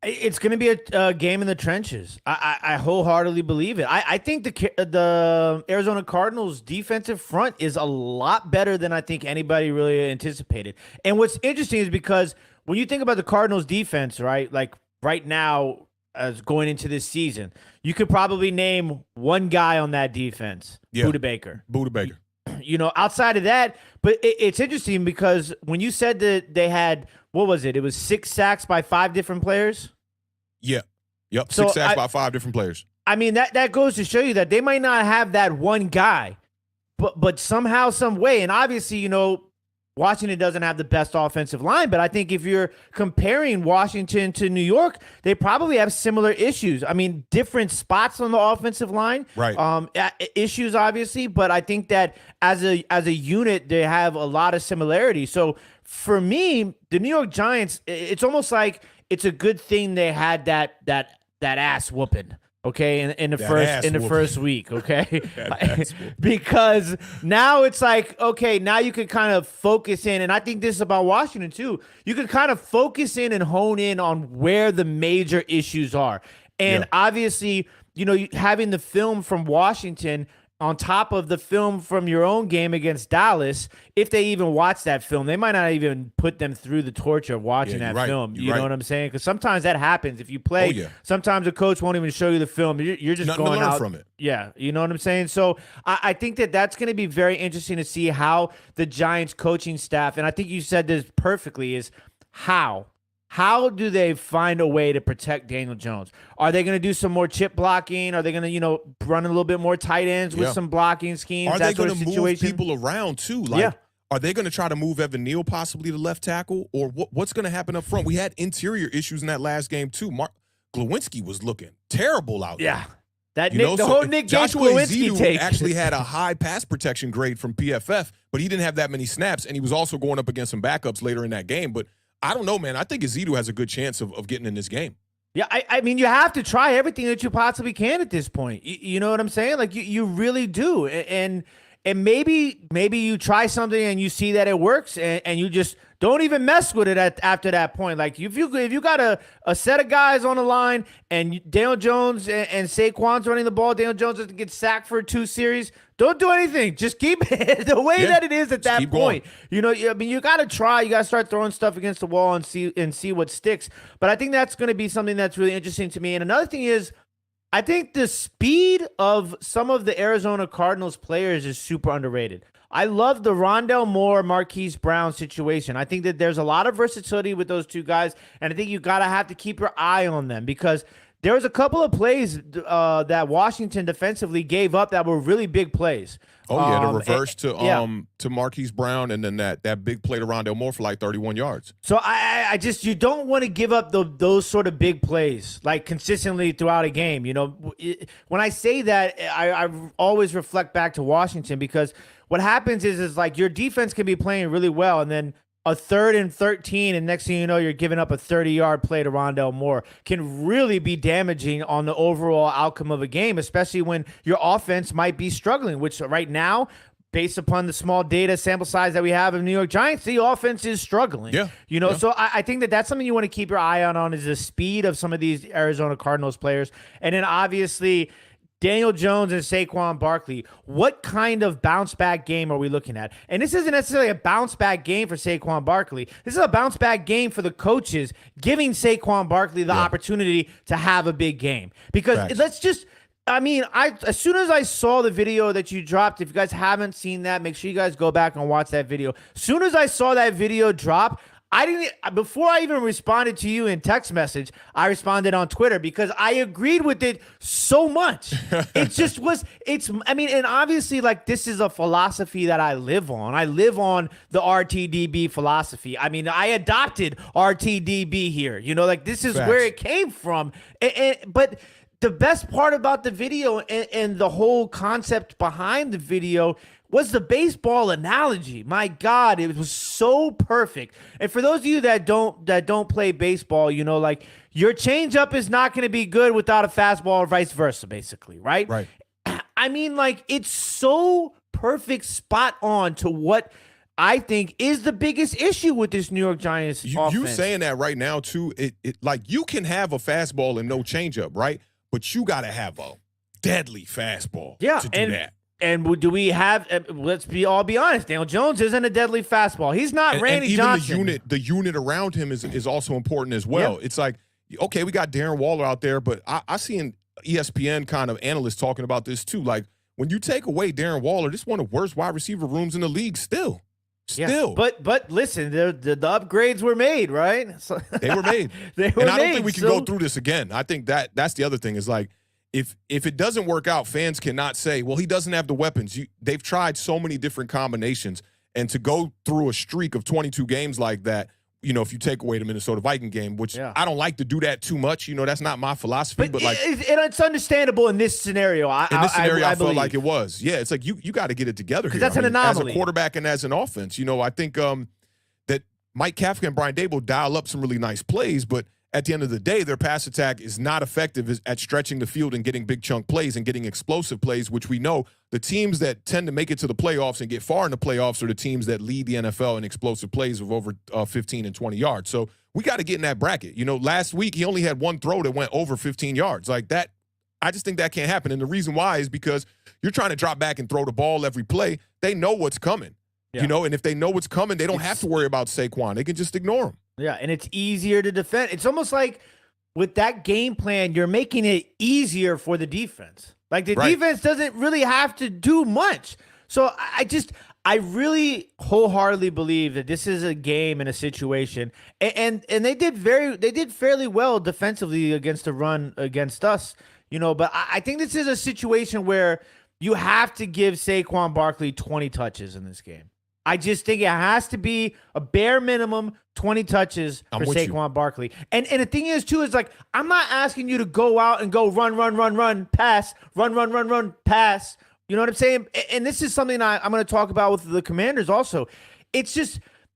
It's going to be a game in the trenches. I wholeheartedly believe it. I think the Arizona Cardinals defensive front is a lot better than I think anybody really anticipated. And what's interesting is because when you think about the Cardinals defense, right, like right now as going into this season, you could probably name one guy on that defense, Budda Baker. Outside of that, but it's interesting because when you said that they had, what was it? It was 6 sacks by 5 different players? Yeah. Yep. 6 sacks by 5 different players. I mean, that goes to show you that they might not have that one guy, but somehow, some way, and obviously, Washington doesn't have the best offensive line, but I think if you're comparing Washington to New York, they probably have similar issues. I mean, different spots on the offensive line, right? Issues, obviously, but I think that as a unit, they have a lot of similarities. So for me, the New York Giants, it's almost like it's a good thing they had that ass whooping. Okay, in the first week, okay, because now it's like, okay, now you can kind of focus in, and I think this is about Washington too. You can kind of focus in and hone in on where the major issues are, and obviously, having the film from Washington on top of the film from your own game against Dallas, if they even watch that film, they might not even put them through the torture of watching that film. You know what I'm saying? Because sometimes that happens. If you play, sometimes a coach won't even show you the film. You're just going out from it. Yeah, you know what I'm saying? So I think that's going to be very interesting to see how the Giants coaching staff, and I think you said this perfectly, is how do they find a way to protect Daniel Jones? Are they going to do some more chip blocking? Are they going to, run a little bit more tight ends with some blocking schemes? Are they going to move people around too? Are they going to try to move Evan Neal possibly to left tackle? Or what's going to happen up front? We had interior issues in that last game too. Mark Glowinski was looking terrible out there. That You know, the whole Nick Gates Joshua Lewinsky Ezeudu take actually had a high pass protection grade from PFF, but he didn't have that many snaps, and he was also going up against some backups later in that game. But I don't know, man. I think Ezeudu has a good chance of getting in this game. Yeah, I mean, you have to try everything that you possibly can at this point. You know what I'm saying? Like, you really do. And maybe you try something and you see that it works, and you just don't even mess with it after that point. Like, if you got a set of guys on the line and Daniel Jones and Saquon's running the ball, Daniel Jones doesn't get sacked for 2 series, don't do anything. Just keep it the way that it is at that point. Going. You know, I mean, you got to try. You got to start throwing stuff against the wall and see what sticks. But I think that's going to be something that's really interesting to me. And another thing is, I think the speed of some of the Arizona Cardinals players is super underrated. I love the Rondale Moore, Marquise Brown situation. I think that there's a lot of versatility with those 2 guys, and I think you got to have to keep your eye on them because there was a couple of plays that Washington defensively gave up that were really big plays. Oh, yeah, the reverse to Marquise Brown, and then that big play to Rondale Moore for like 31 yards. So I just, you don't want to give up those sort of big plays like consistently throughout a game. You know, when I say that, I always reflect back to Washington because what happens is like your defense can be playing really well, and then a 3rd and 13, and next thing you know, you're giving up a 30-yard play to Rondale Moore, can really be damaging on the overall outcome of a game, especially when your offense might be struggling, which right now, based upon the small data sample size that we have of New York Giants, the offense is struggling. Yeah. You know, so I think that's something you want to keep your eye on is the speed of some of these Arizona Cardinals players. And then obviously Daniel Jones and Saquon Barkley, what kind of bounce-back game are we looking at? And this isn't necessarily a bounce-back game for Saquon Barkley. This is a bounce-back game for the coaches, giving Saquon Barkley the opportunity to have a big game. Because let's just – I mean, as soon as I saw the video that you dropped, if you guys haven't seen that, make sure you guys go back and watch that video. As soon as I saw that video drop – before I even responded to you in text message, I responded on Twitter because I agreed with it so much. It just was, and obviously, like, this is a philosophy that I live on. I live on the RTDB philosophy. I mean, I adopted RTDB here, you know, like, this is where it came from. But the best part about the video and the whole concept behind the video was the baseball analogy. My God, it was so perfect. And for those of you that don't play baseball, you know, like, your changeup is not going to be good without a fastball or vice versa, basically, right? Right. I mean, like, it's so perfect, spot on to what I think is the biggest issue with this New York Giants offense. You saying that right now, too, it like, you can have a fastball and no changeup, right? But you got to have a deadly fastball to do that. And do we have? Let's be honest. Daniel Jones isn't a deadly fastball. He's not Randy Johnson. And even the unit around him is also important as well. It's like, okay, we got Darren Waller out there, but I see an ESPN kind of analysts talking about this too. Like, when you take away Darren Waller, this is one of the worst wide receiver rooms in the league. Still. But listen, the upgrades were made, right? So, they were made. I don't think we can go through this again. I think that's the other thing is, like, if it doesn't work out, fans cannot say, well, he doesn't have the weapons. They've tried so many different combinations, and to go through a streak of 22 games like that, you know, if you take away the Minnesota Viking game, which I don't like to do that too much, you know, that's not my philosophy. But like, it's understandable in this scenario. I felt like it was. Yeah, it's like you got to get it together here. That's an anomaly. As a quarterback and as an offense, you know, I think that Mike Kafka and Brian Daboll dial up some really nice plays, but at the end of the day, their pass attack is not effective at stretching the field and getting big chunk plays and getting explosive plays, which we know the teams that tend to make it to the playoffs and get far in the playoffs are the teams that lead the NFL in explosive plays of over 15 and 20 yards. So we got to get in that bracket. You know, last week he only had one throw that went over 15 yards. Like that, I just think that can't happen. And the reason why is because you're trying to drop back and throw the ball every play. They know what's coming, you know, and if they know what's coming, they don't have to worry about Saquon. They can just ignore him. Yeah, and it's easier to defend. It's almost like with that game plan, you're making it easier for the defense. Like the defense doesn't really have to do much. So I really wholeheartedly believe that this is a game and a situation, and they did fairly well defensively against the run against us, you know. But I think this is a situation where you have to give Saquon Barkley 20 touches in this game. I just think it has to be a bare minimum 20 touches for Saquon Barkley. And the thing is, too, is like, I'm not asking you to go out and go run, pass, run, pass. You know what I'm saying? And this is something I'm going to talk about with the Commanders also. It's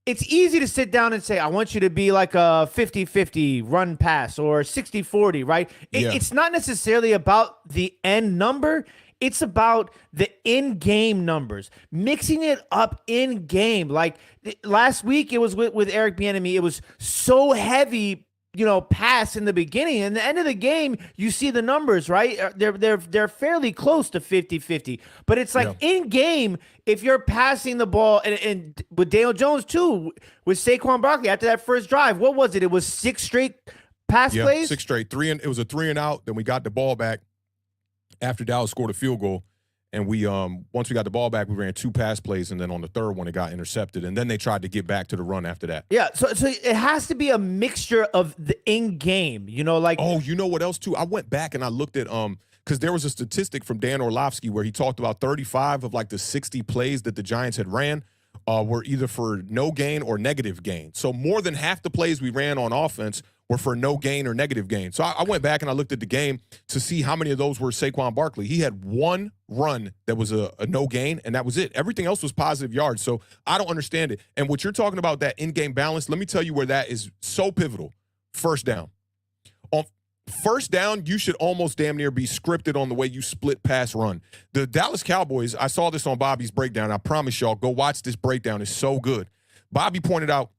easy to sit down and say, I want you to be like a 50-50 run pass or 60-40, right? It's not necessarily about the end number. It's about the in-game numbers, mixing it up in-game. Like last week, it was with Eric Bieniemy. It was so heavy, pass in the beginning. And the end of the game, you see the numbers, right? They're fairly close to 50-50. But it's like in-game, if you're passing the ball, and with Daniel Jones too, with Saquon Barkley after that first drive, what was it? It was 6 straight pass plays? 6 straight. It was a 3 and out. Then we got the ball back after Dallas scored a field goal. And we once we got the ball back, we ran 2 pass plays, and then on the third one, it got intercepted. And then they tried to get back to the run after that. Yeah, so it has to be a mixture of the in-game, Oh, you know what else, too? I went back and I looked at because there was a statistic from Dan Orlovsky where he talked about 35 of like the 60 plays that the Giants had ran were either for no gain or negative gain. So more than half the plays we ran on offense were for no gain or negative gain. So I went back and I looked at the game to see how many of those were Saquon Barkley. He had 1 run that was a no gain, and that was it. Everything else was positive yards. So I don't understand it. And what you're talking about, that in-game balance, let me tell you where that is so pivotal. First down. On first down, you should almost damn near be scripted on the way you split pass run. The Dallas Cowboys, I saw this on Bobby's breakdown. I promise y'all, go watch this breakdown. It's so good. Bobby pointed out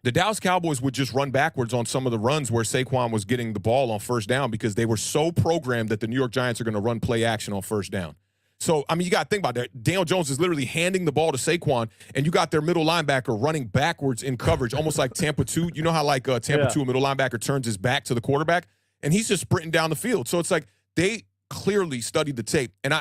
the Dallas Cowboys would just run backwards on some of the runs where Saquon was getting the ball on first down because they were so programmed that the New York Giants are going to run play action on first down. So, I mean, you got to think about that. Daniel Jones is literally handing the ball to Saquon, and you got their middle linebacker running backwards in coverage, almost like Tampa 2. You know how like Tampa 2, a middle linebacker turns his back to the quarterback, and he's just sprinting down the field. So it's like they clearly studied the tape. And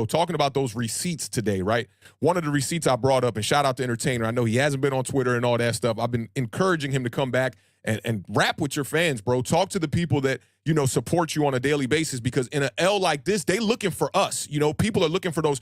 talking about those receipts today, right? One of the receipts I brought up, and shout out to Entertainer. I know he hasn't been on Twitter and all that stuff. I've been encouraging him to come back and rap with your fans, bro. Talk to the people that, support you on a daily basis, because in an L like this, they looking for us. People are looking for those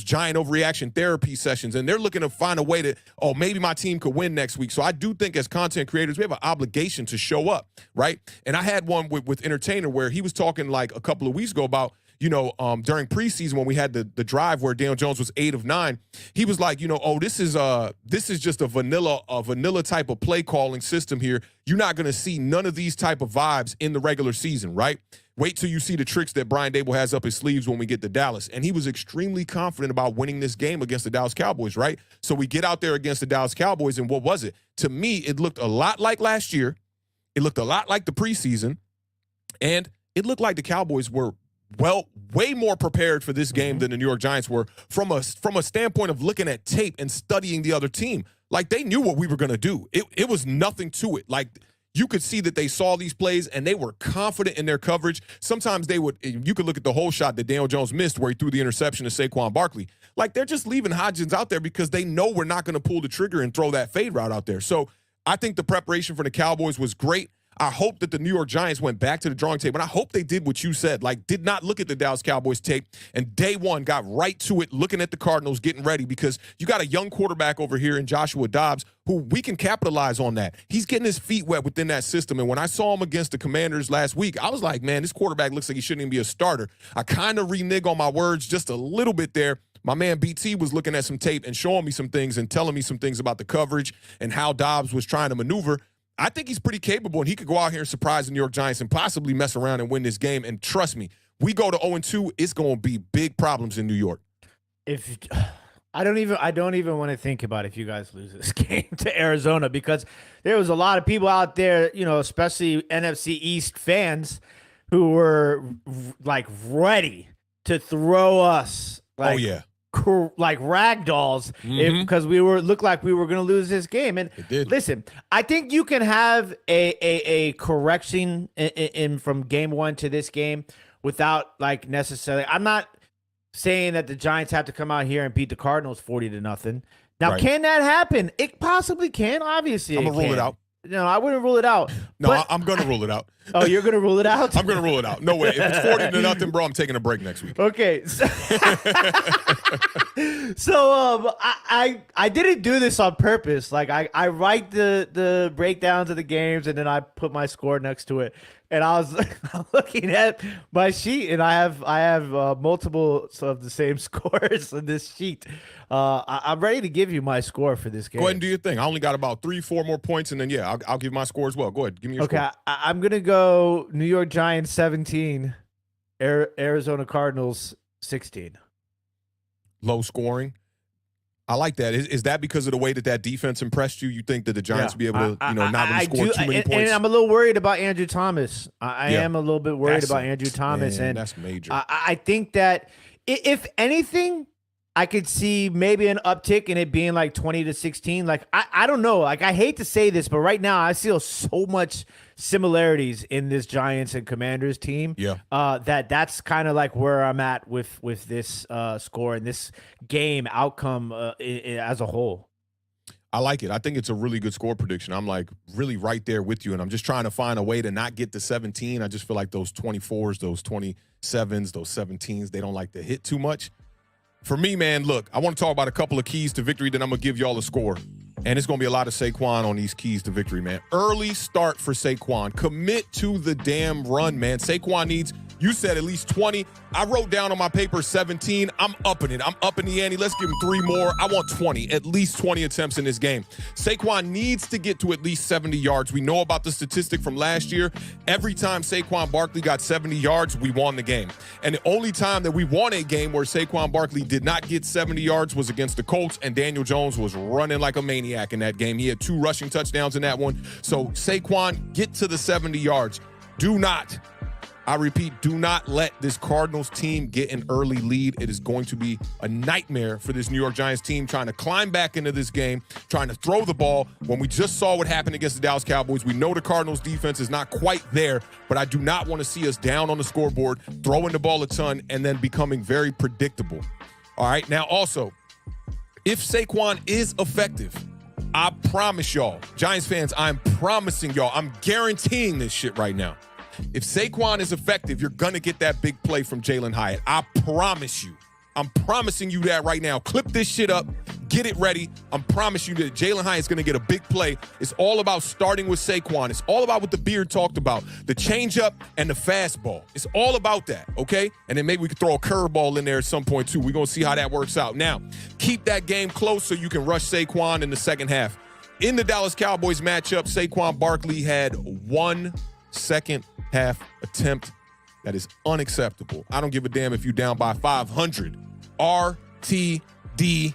giant overreaction therapy sessions, and they're looking to find a way that, maybe my team could win next week. So I do think as content creators, we have an obligation to show up, right? And I had one with Entertainer where he was talking like a couple of weeks ago about, during preseason when we had the drive where Daniel Jones was 8 of 9, he was like, this is just a vanilla type of play calling system here. You're not going to see none of these type of vibes in the regular season, right? Wait till you see the tricks that Brian Dable has up his sleeves when we get to Dallas. And he was extremely confident about winning this game against the Dallas Cowboys, right? So we get out there against the Dallas Cowboys, and what was it? To me, it looked a lot like last year. It looked a lot like the preseason. And it looked like the Cowboys were way more prepared for this game than the New York Giants were from a standpoint of looking at tape and studying the other team. Like, they knew what we were going to do. It was nothing to it. Like, you could see that they saw these plays and they were confident in their coverage. Sometimes you could look at the whole shot that Daniel Jones missed where he threw the interception to Saquon Barkley. Like, they're just leaving Hodgins out there because they know we're not going to pull the trigger and throw that fade route out there. So I think the preparation for the Cowboys was great. I hope that the New York Giants went back to the drawing table, and I hope they did what you said, like did not look at the Dallas Cowboys tape, and day one got right to it, looking at the Cardinals, getting ready, because you got a young quarterback over here in Joshua Dobbs who we can capitalize on that. He's getting his feet wet within that system, and when I saw him against the Commanders last week, I was like, man, this quarterback looks like he shouldn't even be a starter. I kind of renege on my words just a little bit there. My man BT was looking at some tape and showing me some things and telling me some things about the coverage and how Dobbs was trying to maneuver. I think he's pretty capable, and he could go out here and surprise the New York Giants and possibly mess around and win this game. And trust me, we go to 0-2, it's going to be big problems in New York. I don't even want to think about if you guys lose this game to Arizona, because there was a lot of people out there, especially NFC East fans, who were like ready to throw us. Like, oh yeah. Like rag dolls, because looked like we were going to lose this game. And it did. Listen, I think you can have a correction in from game one to this game without like necessarily. I'm not saying that the Giants have to come out here and beat the Cardinals 40-0. Now, right. Can that happen? It possibly can. Obviously, I'm gonna rule it out. No, I wouldn't rule it out. No, but I'm going to rule it out. Oh, you're going to rule it out? I'm going to rule it out. No way. If it's 40-0, bro, I'm taking a break next week. Okay. So, I didn't do this on purpose. Like I write the breakdowns of the games and then I put my score next to it. And I was looking at my sheet, and I have multiple of the same scores in this sheet. I'm ready to give you my score for this game. Go ahead and do your thing. I only got about 3-4 more points, and then I'll give my score as well. Go ahead, give me your score. Okay, I'm gonna go New York Giants 17, Arizona Cardinals 16. Low scoring. I like that. Is that because of the way that defense impressed you? You think that the Giants will be able to, not really score too many points? And I'm a little worried about Andrew Thomas. I am a little bit worried about Andrew Thomas. Man, and that's major. I think that if anything, I could see maybe an uptick in it being like 20-16. Like, I don't know. Like, I hate to say this, but right now I see so much similarities in this Giants and Commanders team. Yeah. That's kind of like where I'm at with this score and this game outcome as a whole. I like it. I think it's a really good score prediction. I'm like really right there with you, and I'm just trying to find a way to not get to 17. I just feel like those 24s, those 27s, those 17s, they don't like to hit too much. For me, man, look, I want to talk about a couple of keys to victory, then I'm going to give y'all a score. And it's going to be a lot of Saquon on these keys to victory, man. Early start for Saquon. Commit to the damn run, man. Saquon needs, you said at least 20. I wrote down on my paper 17. I'm upping it. I'm upping the ante. Let's give him 3 more. I want 20, at least 20 attempts in this game. Saquon needs to get to at least 70 yards. We know about the statistic from last year. Every time Saquon Barkley got 70 yards, we won the game. And the only time that we won a game where Saquon Barkley did not get 70 yards was against the Colts, and Daniel Jones was running like a maniac in that game. He had 2 rushing touchdowns in that one. So Saquon, get to the 70 yards. Do not, I repeat, do not let this Cardinals team get an early lead. It is going to be a nightmare for this New York Giants team trying to climb back into this game, trying to throw the ball. When we just saw what happened against the Dallas Cowboys, we know the Cardinals defense is not quite there, but I do not want to see us down on the scoreboard, throwing the ball a ton, and then becoming very predictable. All right, now also, if Saquon is effective, I promise y'all, Giants fans, I'm promising y'all, I'm guaranteeing this shit right now. If Saquon is effective, you're going to get that big play from Jalen Hyatt. I promise you. I'm promising you that right now. Clip this shit up. Get it ready. I'm promising you that Jalen Hyatt is going to get a big play. It's all about starting with Saquon. It's all about what the Beard talked about, the changeup and the fastball. It's all about that, okay? And then maybe we could throw a curveball in there at some point, too. We're going to see how that works out. Now, keep that game close so you can rush Saquon in the second half. In the Dallas Cowboys matchup, Saquon Barkley had 1 second half attempt. That is unacceptable. I don't give a damn if you're down by 500. RTDB.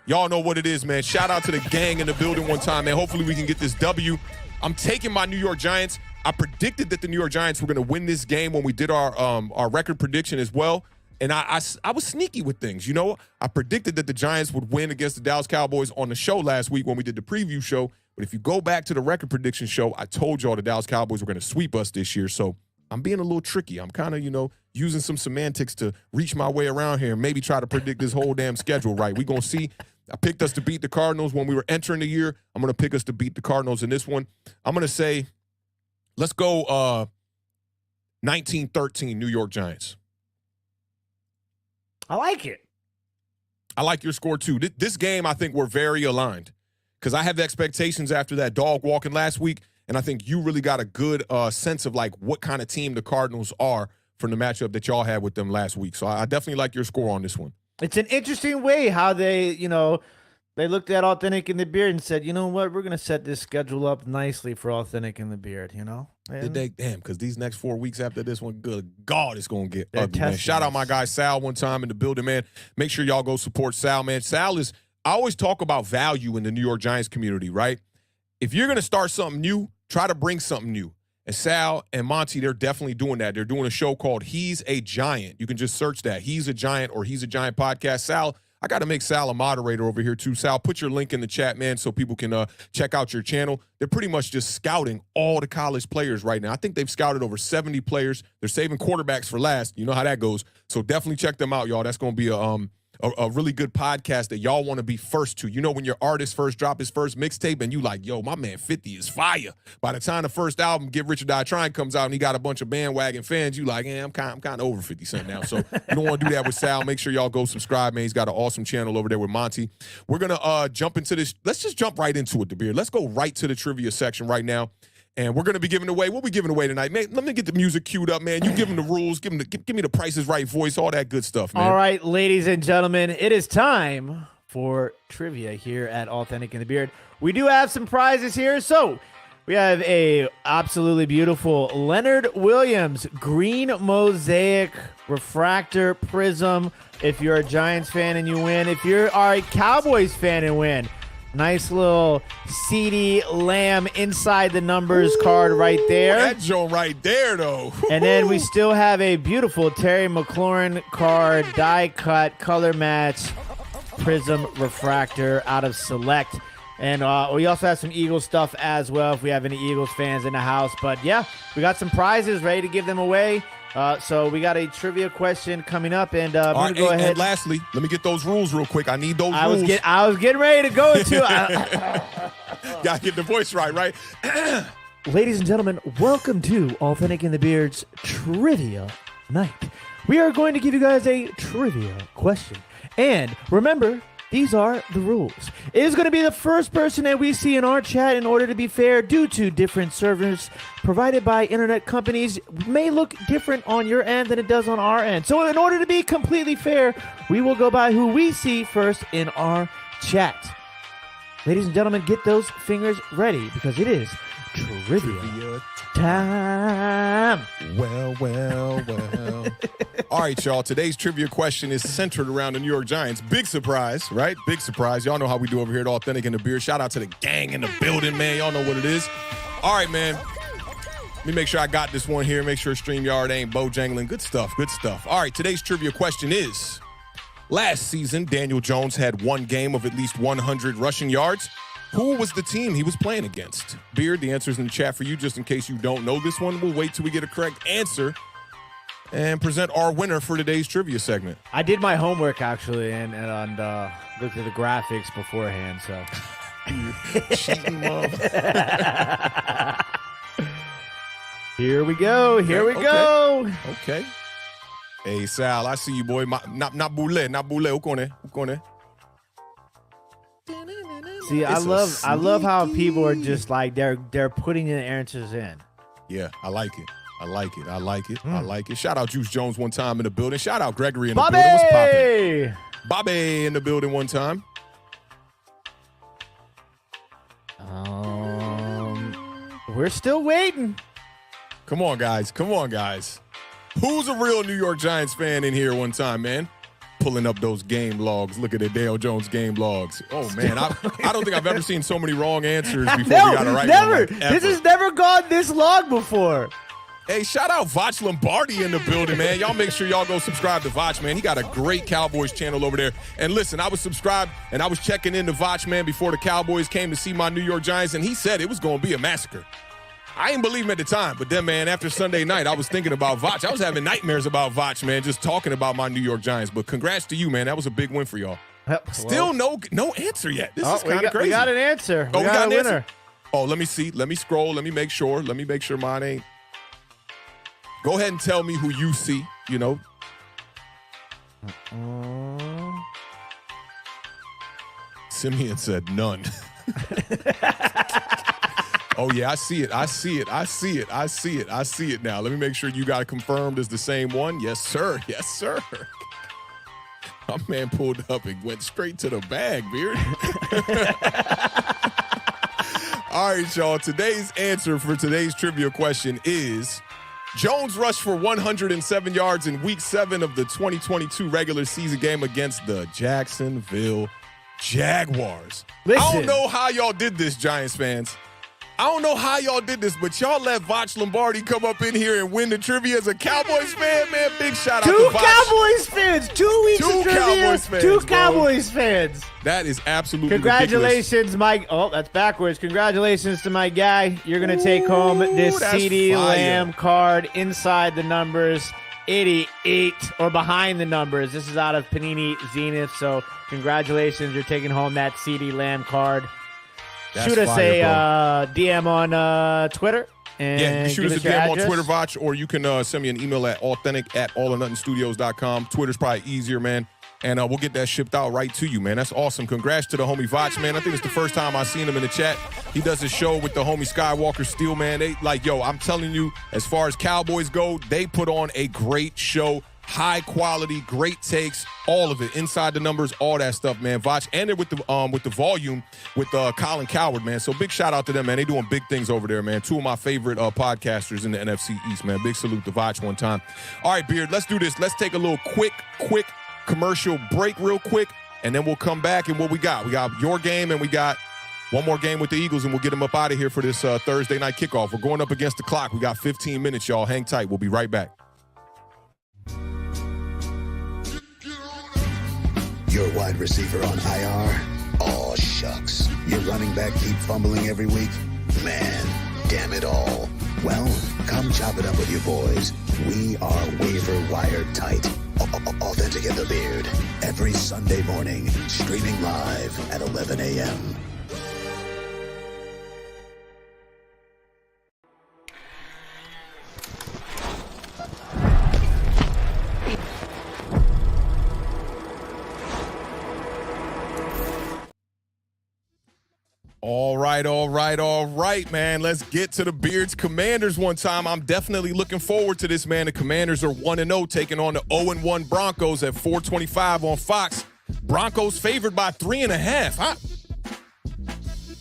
Y'all know what it is, man. Shout out to the gang in the building one time, man. Hopefully we can get this W. I'm taking my New York Giants. I predicted that the New York Giants were going to win this game when we did our record prediction as well. And I was sneaky with things, you know. I predicted that the Giants would win against the Dallas Cowboys on the show last week when we did the preview show. But if you go back to the record prediction show, I told y'all the Dallas Cowboys were going to sweep us this year. So I'm being a little tricky. I'm kind of, using some semantics to reach my way around here and maybe try to predict this whole damn schedule right. We're going to see. I picked us to beat the Cardinals when we were entering the year. I'm going to pick us to beat the Cardinals in this one. I'm going to say, let's go 19-13 New York Giants. I like it. I like your score, too. This game, I think we're very aligned because I have expectations after that dog walking last week, and I think you really got a good sense of, like, what kind of team the Cardinals are from the matchup that y'all had with them last week. So I definitely like your score on this one. It's an interesting way how they, they looked at Awthentik and the Beard and said, you know what, we're going to set this schedule up nicely for Awthentik and the Beard, And did they? Damn, because these next 4 weeks after this one, good God, it's going to get ugly, man. Shout out my guy Sal one time in the building, man. Make sure y'all go support Sal, man. Sal is, I always talk about value in the New York Giants community, right? If you're going to start something new, try to bring something new. And Sal and Monty, they're definitely doing that. They're doing a show called He's a Giant. You can just search that, He's a Giant or He's a Giant podcast. Sal, I got to make Sal a moderator over here too. Sal, put your link in the chat, man, so people can check out your channel. They're pretty much just scouting all the college players right now. I think they've scouted over 70 players. They're saving quarterbacks for last. You know how that goes. So definitely check them out, y'all. That's going to be a really good podcast that y'all want to be first to. You know, when your artist first drop his first mixtape and you like, yo, my man 50 is fire. By the time the first album, Get Rich or Die Trying, comes out and he got a bunch of bandwagon fans, you like, I'm kind of over 50 Cent now. So you don't want to do that with Sal. Make sure y'all go subscribe, man. He's got an awesome channel over there with Monty. We're going to jump into this. Let's just jump right into it, DeBeard. Let's go right to the trivia section right now. And we're going to be giving away, what we giving away tonight? Man, let me get the music queued up, man. You give them the rules, give me the Price is Right voice, all that good stuff, man. All right, ladies and gentlemen, it is time for trivia here at Awthentik and the Beard. We do have some prizes here. So we have a absolutely beautiful Leonard Williams green mosaic refractor prism. If you're a Giants fan and you win, if you are a Cowboys fan and win, nice little CeeDee Lamb inside the numbers card right there. That joint right there, though. And then we still have a beautiful Terry McLaurin card, die cut, color match, prism refractor out of Select. And we also have some Eagles stuff as well if we have any Eagles fans in the house. But yeah, we got some prizes ready to give them away. So we got a trivia question coming up, and I'm going to go ahead. And lastly, let me get those rules real quick. I need those rules. I was getting ready to go into Gotta get the voice right? Ladies and gentlemen, welcome to Awthentik and the Beard's Trivia Night. We are going to give you guys a trivia question. And remember, these are the rules. It is going to be the first person that we see in our chat in order to be fair due to different servers provided by internet companies may look different on your end than it does on our end. So in order to be completely fair, we will go by who we see first in our chat. Ladies and gentlemen, get those fingers ready because it is trivia time. Well. All right, y'all. Today's trivia question is centered around the New York Giants. Big surprise, right? Big surprise. Y'all know how we do over here at Awthentik and the Beard. Shout out to the gang in the building, man. Y'all know what it is. All right, man. Let me make sure I got this one here. Make sure StreamYard ain't bojangling. Good stuff. All right, today's trivia question is, last season, Daniel Jones had one game of at least 100 rushing yards. Who was the team he was playing against? Beard, the answer's in the chat for you. Just in case you don't know this one, we'll wait till we get a correct answer and present our winner for today's trivia segment. I did my homework, actually, and looked at the graphics beforehand, so. Cheating, mom. Here we go. Okay. Hey, Sal, I see you, boy. Not boule. Ukone. See, I love how people are just like they're putting the answers in. Yeah, I like it. I like it. Shout out Juice Jones one time in the building. Shout out Gregory in the building. What's poppin'? Bobby in the building one time. We're still waiting. Come on, guys. Who's a real New York Giants fan in here one time, man? Pulling up those game logs. Look at the Dale Jones game logs. Oh, man. I don't think I've ever seen so many wrong answers before we got it right. Never. This has never gone this long before. Hey, shout out Vach Lombardi in the building, man. Y'all make sure y'all go subscribe to Vach, man. He got a great Cowboys channel over there. And listen, I was subscribed and I was checking into Vach, man, before the Cowboys came to see my New York Giants, and he said it was going to be a massacre. I didn't believe him at the time, but then, man, after Sunday night, I was thinking about Vach. I was having nightmares about Vach, man, just talking about my New York Giants. But congrats to you, man. That was a big win for y'all. Still no answer yet. This is kind of crazy. We got an answer. We got a winner. Answer? Oh, let me see. Let me scroll. Let me make sure mine ain't. Go ahead and tell me who you see, you know. Simeon said none. Oh, yeah, I see it now. Let me make sure you got it confirmed as the same one. Yes, sir. My man pulled up and went straight to the bag, Beard. All right, y'all. Today's answer for today's trivia question is Jones rushed for 107 yards in Week 7 of the 2022 regular season game against the Jacksonville Jaguars. Listen. I don't know how y'all did this, Giants fans. I don't know how y'all did this, but y'all let Vach Lombardi come up in here and win the trivia as a Cowboys fan, man. Big shout out to Vach. Cowboys fans. 2 weeks of trivia. Cowboys fans, two Cowboys fans. That is absolutely Congratulations, ridiculous. Mike. Oh, that's backwards. Congratulations to my guy. You're going to take home this CeeDee Lamb card inside the numbers. 88 or behind the numbers. This is out of Panini Zenith, so congratulations. You're taking home that CD Lamb card. That's Shoot us fire, a DM on Twitter. And yeah, you shoot us a your DM on address. Twitter, Vach, or you can send me an email at awthentik@allornothingstudios.com. Twitter's probably easier, man. And we'll get that shipped out right to you, man. That's awesome. Congrats to the homie Vach, man. I think it's the first time I've seen him in the chat. He does his show with the homie Skywalker Steel, man. They yo, I'm telling you, as far as Cowboys go, they put on a great show. High quality, great takes, all of it. Inside the numbers, all that stuff, man. Vach, and they're with the volume with Colin Coward, man. So big shout out to them, man. They doing big things over there, man. Two of my favorite podcasters in the NFC East, man. Big salute to Vach one time. All right, Beard, let's do this. Let's take a little quick commercial break real quick, and then we'll come back. And what we got your game, and we got one more game with the Eagles, and we'll get them up out of here for this Thursday night kickoff. We're going up against the clock. We got 15 minutes, y'all. Hang tight. We'll be right back. Your wide receiver on IR? Aw, shucks. Your running back keep fumbling every week? Man, damn it all. Well, come chop it up with your boys. We are waiver wire tight. Awthentik and the Beard. Every Sunday morning, streaming live at 11 a.m. All right, man. Let's get to the Beards Commanders one time. I'm definitely looking forward to this, man. The Commanders are 1-0, taking on the 0-1 Broncos at 425 on Fox. Broncos favored by 3.5. Huh?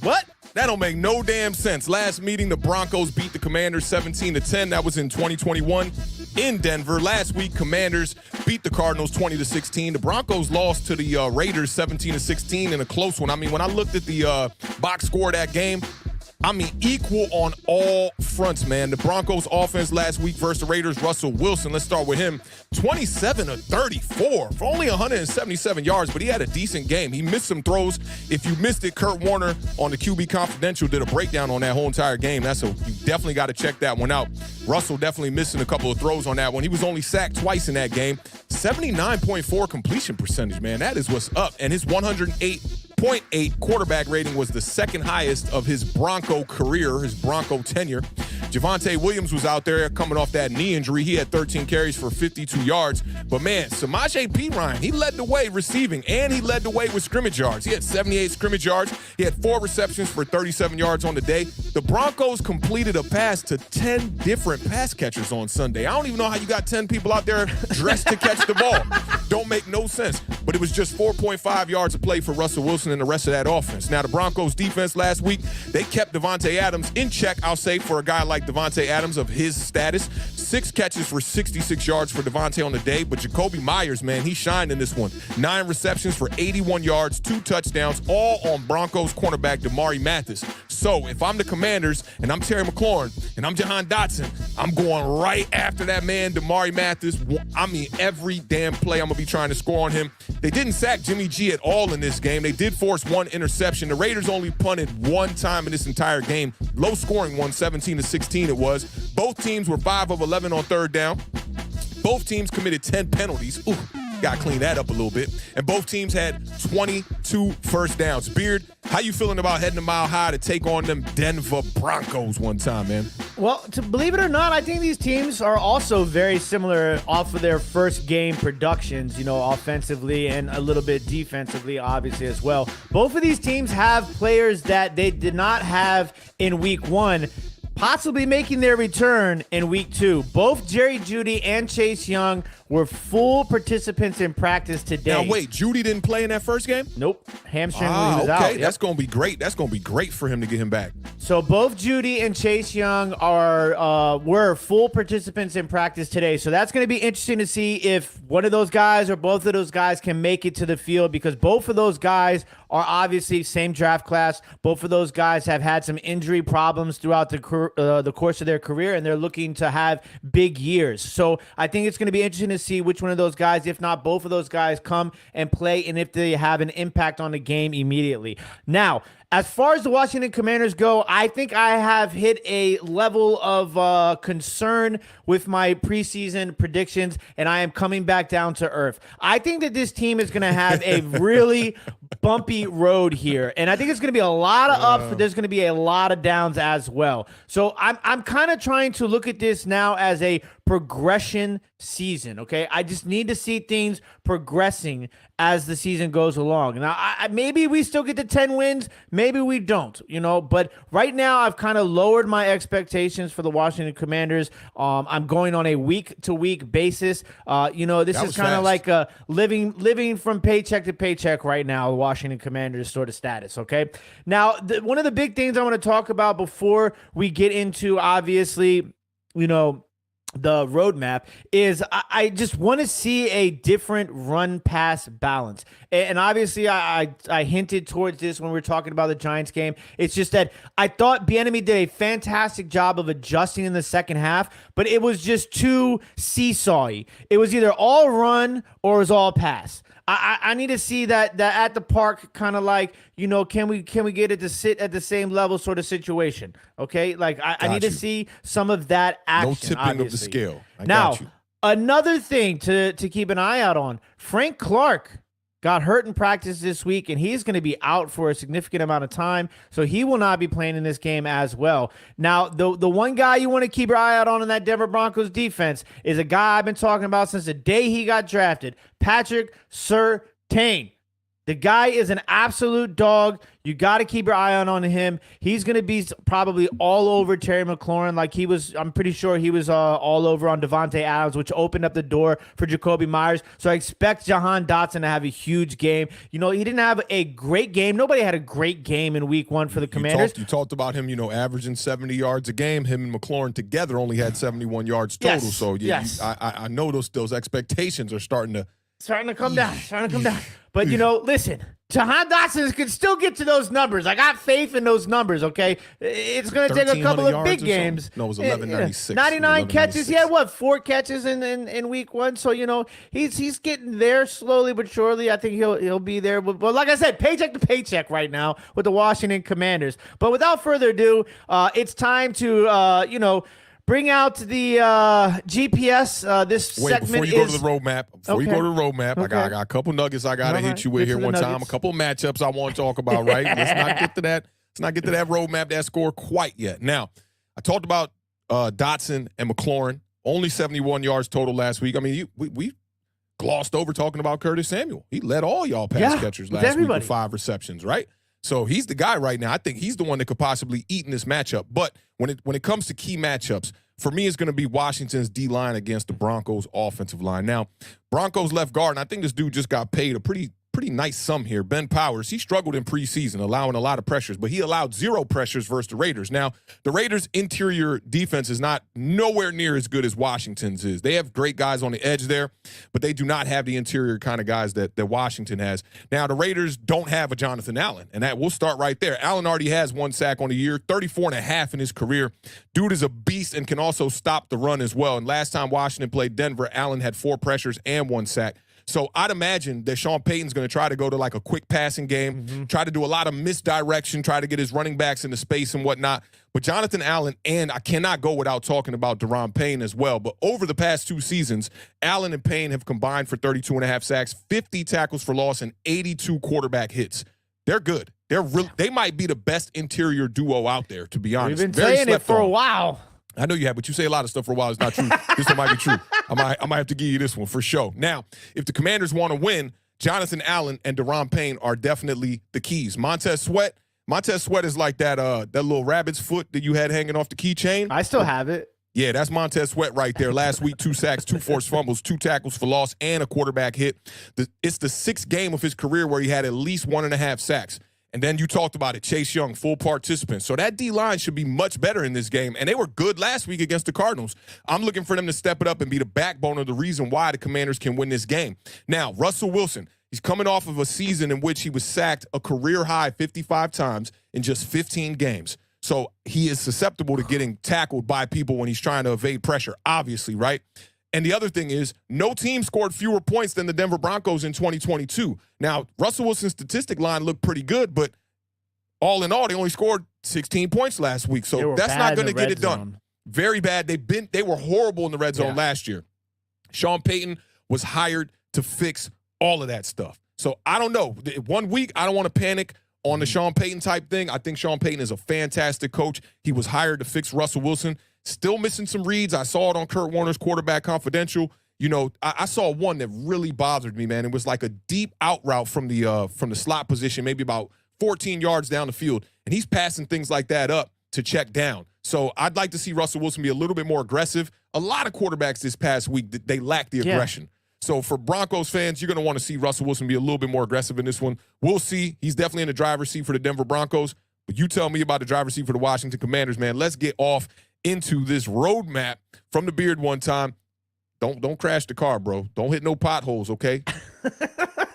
What? That don't make no damn sense. Last meeting, the Broncos beat the Commanders 17-10. That was in 2021 in Denver. Last week, Commanders beat the Cardinals 20-16. The Broncos lost to the Raiders 17-16 in a close one. I mean, when I looked at the box score of that game, I mean, equal on all fronts, man. The Broncos offense last week versus the Raiders, Russell Wilson, let's start with him. 27-34 for only 177 yards, but he had a decent game. He missed some throws. If you missed it, Kurt Warner on the QB Confidential did a breakdown on that whole entire game. You definitely got to check that one out. Russell definitely missing a couple of throws on that one. He was only sacked twice in that game. 79.4 completion percentage, man. That is what's up. And his 108.8 quarterback rating was the second highest of his Bronco career, his Bronco tenure. Javonte Williams was out there coming off that knee injury. He had 13 carries for 52 yards. But, man, Samaje Perine, he led the way receiving, and he led the way with scrimmage yards. He had 78 scrimmage yards. He had 4 receptions for 37 yards on the day. The Broncos completed a pass to 10 different pass catchers on Sunday. I don't even know how you got 10 people out there dressed to catch the ball. Don't make no sense. But it was just 4.5 yards of play for Russell Wilson and the rest of that offense. Now, the Broncos defense last week, they kept Davante Adams in check, I'll say, for a guy like Davante Adams of his status. 6 catches for 66 yards for Davante on the day. But Jacoby Myers, man, he shined in this one. 9 receptions for 81 yards, 2 touchdowns, all on Broncos cornerback Damari Mathis. So if I'm the Commanders and I'm Terry McLaurin and I'm Jahan Dotson, I'm going right after that man, Damari Mathis. I mean, every damn play I'm going to be trying to score on him. They didn't sack Jimmy G at all in this game. They did force 1 interception. The Raiders only punted 1 time in this entire game. Low scoring one, 17-16 it was. Both teams were 5 of 11 on third down. Both teams committed 10 penalties. Ooh, got to clean that up a little bit. And both teams had 22 first downs. Beard, how you feeling about heading a mile high to take on them Denver Broncos one time, man? Well, to believe it or not, I think these teams are also very similar off of their first game productions, offensively and a little bit defensively, obviously, as well. Both of these teams have players that they did not have in week 1, possibly making their return in week 2. Both Jerry Jeudy and Chase Young were full participants in practice today. Now, wait, Jeudy didn't play in that first game? Nope. Hamstring when he was out. Okay, that's going to be great. That's going to be great for him to get him back. So both Jeudy and Chase Young were full participants in practice today. So that's going to be interesting to see if one of those guys or both of those guys can make it to the field, because both of those guys are obviously same draft class. Both of those guys have had some injury problems throughout the course of their career, and they're looking to have big years. So I think it's going to be interesting to see which one of those guys, if not both of those guys, come and play, and if they have an impact on the game immediately. Now, as far as the Washington Commanders go, I think I have hit a level of concern with my preseason predictions, and I am coming back down to earth. I think that this team is going to have a really bumpy road here, and I think it's going to be a lot of ups, but there's going to be a lot of downs as well. So I'm kind of trying to look at this now as a progression season, okay? I just need to see things progressing as the season goes along. Now, maybe we still get to 10 wins, maybe we don't, but right now I've kind of lowered my expectations for the Washington Commanders. I'm going on a week-to-week basis. This is kind of like living from paycheck to paycheck right now, the Washington Commanders sort of status, okay? Now, one of the big things I want to talk about before we get into, obviously, the roadmap is I just want to see a different run-pass balance. And obviously, I hinted towards this when we were talking about the Giants game. It's just that I thought Bieniemy did a fantastic job of adjusting in the second half, but it was just too seesawy. It was either all run or it was all pass. I need to see that at the park kind of like, can we get it to sit at the same level sort of situation? Okay. Like I need to see some of that action. No tipping obviously. of the scale. Now, another thing to keep an eye out on, Frank Clark got hurt in practice this week, and he's going to be out for a significant amount of time, so he will not be playing in this game as well. Now, the one guy you want to keep your eye out on in that Denver Broncos defense is a guy I've been talking about since the day he got drafted, Patrick Surtain. The guy is an absolute dog. You got to keep your eye on him. He's going to be probably all over Terry McLaurin like he was. I'm pretty sure he was all over on Devontae Adams, which opened up the door for Jacoby Myers. So I expect Jahan Dotson to have a huge game. He didn't have a great game. Nobody had a great game in week one for the Commanders. You talked about him, averaging 70 yards a game. Him and McLaurin together only had 71 yards total. Yes. So yes. I know those expectations are starting to come down. But, listen, Jahan Dotson can still get to those numbers. I got faith in those numbers, okay? It's going to take a couple of big games. No, it was 1196. 99 catches. He had, 4 catches in week one. So, he's getting there slowly but surely. I think he'll be there. But like I said, paycheck to paycheck right now with the Washington Commanders. But without further ado, it's time to, bring out the GPS. This segment before you go to the roadmap. Okay. I got a couple nuggets I got to hit you with here one time. A couple matchups I want to talk about, right? Let's not get to that. Let's not get to that roadmap, that score quite yet. Now, I talked about Dotson and McLaurin. Only 71 yards total last week. I mean, we glossed over talking about Curtis Samuel. He led all y'all pass catchers last week with 5 receptions, right? So he's the guy right now. I think he's the one that could possibly eat in this matchup. But when it comes to key matchups, for me, it's going to be Washington's D-line against the Broncos' offensive line. Now, Broncos left guard, and I think this dude just got paid a pretty nice sum here. Ben Powers, he struggled in preseason, allowing a lot of pressures, but he allowed 0 pressures versus the Raiders. Now, the Raiders' interior defense is not nowhere near as good as Washington's is. They have great guys on the edge there, but they do not have the interior kind of guys that Washington has. Now, the Raiders don't have a Jonathan Allen, and we'll start right there. Allen already has 1 sack on the year, 34.5 in his career. Dude is a beast and can also stop the run as well. And last time Washington played Denver, Allen had 4 pressures and 1 sack. So I'd imagine that Sean Payton's going to try to go to like a quick passing game, try to do a lot of misdirection, try to get his running backs into space and whatnot. But Jonathan Allen, and I cannot go without talking about Daron Payne as well, but over the past 2 seasons, Allen and Payne have combined for 32.5 sacks, 50 tackles for loss, and 82 quarterback hits. They're good. They might be the best interior duo out there, to be honest. We've been saying it for a while. I know you have, but you say a lot of stuff for a while. It's not true. This one might be true. I might have to give you this one for sure. Now, if the Commanders want to win, Jonathan Allen and Daron Payne are definitely the keys. Montez Sweat is like that little rabbit's foot that you had hanging off the keychain. I still have it. Yeah, that's Montez Sweat right there. Last week, 2 sacks, 2 forced fumbles, 2 tackles for loss, and a quarterback hit. It's the 6th game of his career where he had at least 1.5 sacks. And then you talked about it, Chase Young, full participant. So that D-line should be much better in this game. And they were good last week against the Cardinals. I'm looking for them to step it up and be the backbone of the reason why the Commanders can win this game. Now, Russell Wilson, he's coming off of a season in which he was sacked a career-high 55 times in just 15 games. So he is susceptible to getting tackled by people when he's trying to evade pressure, obviously, right? And the other thing is, no team scored fewer points than the Denver Broncos in 2022. Now, Russell Wilson's statistic line looked pretty good, but all in all, they only scored 16 points last week. They So were that's bad not in going the to get red it done. zone. Very bad. They were horrible in the red zone Yeah. last year. Sean Payton was hired to fix all of that stuff. So I don't know. 1 week, I don't want to panic on the Sean Payton type thing. I think Sean Payton is a fantastic coach. He was hired to fix Russell Wilson. Still missing some reads. I saw it on Kurt Warner's Quarterback Confidential. You know, I saw one that really bothered me, man. It was like a deep out route from the slot position, maybe about 14 yards down the field, and he's passing things like that up to check down. So I'd like to see Russell Wilson be a little bit more aggressive. A lot of quarterbacks this past week, they lack the aggression. So for Broncos fans, you're going to want to see Russell Wilson be a little bit more aggressive in this one. We'll see. He's definitely in the driver's seat for the Denver Broncos. But you tell me about the driver's seat for the Washington Commanders, man. Let's get off into this roadmap from the Beard one time. Don't crash the car, bro. Don't hit no potholes, okay?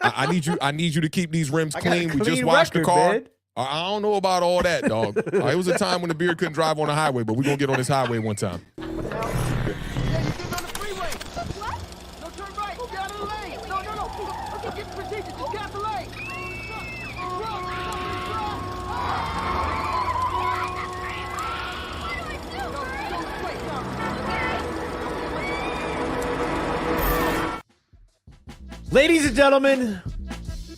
I need you to keep these rims clean. We just washed the car. Man. I don't know about all that, dog. It was a time when the Beard couldn't drive on the highway, but we're going to get on this highway one time. Yeah, you're getting on the freeway. What? No, turn right. Get out of the lane. No. Okay, get in position. Just get out the lane. Ladies and gentlemen,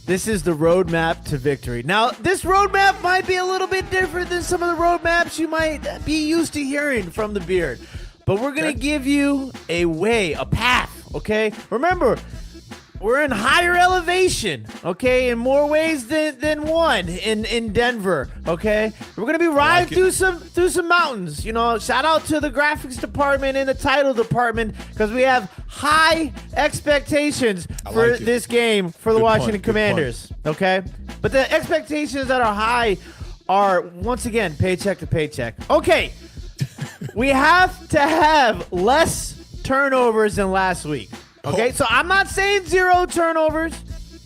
this is the roadmap to victory. Now, this roadmap might be a little bit different than some of the roadmaps you might be used to hearing from the Beard. But we're going to give you a way, a path, okay? Remember, we're in higher elevation, okay? In more ways than one in Denver, okay? We're going to be riding through some mountains. You know, shout out to the graphics department and the title department because we have high expectations for this game for the Washington Commanders, okay? But the expectations that are high are, once again, paycheck to paycheck. Okay, we have to have less turnovers than last week. Okay, so I'm not saying 0 turnovers.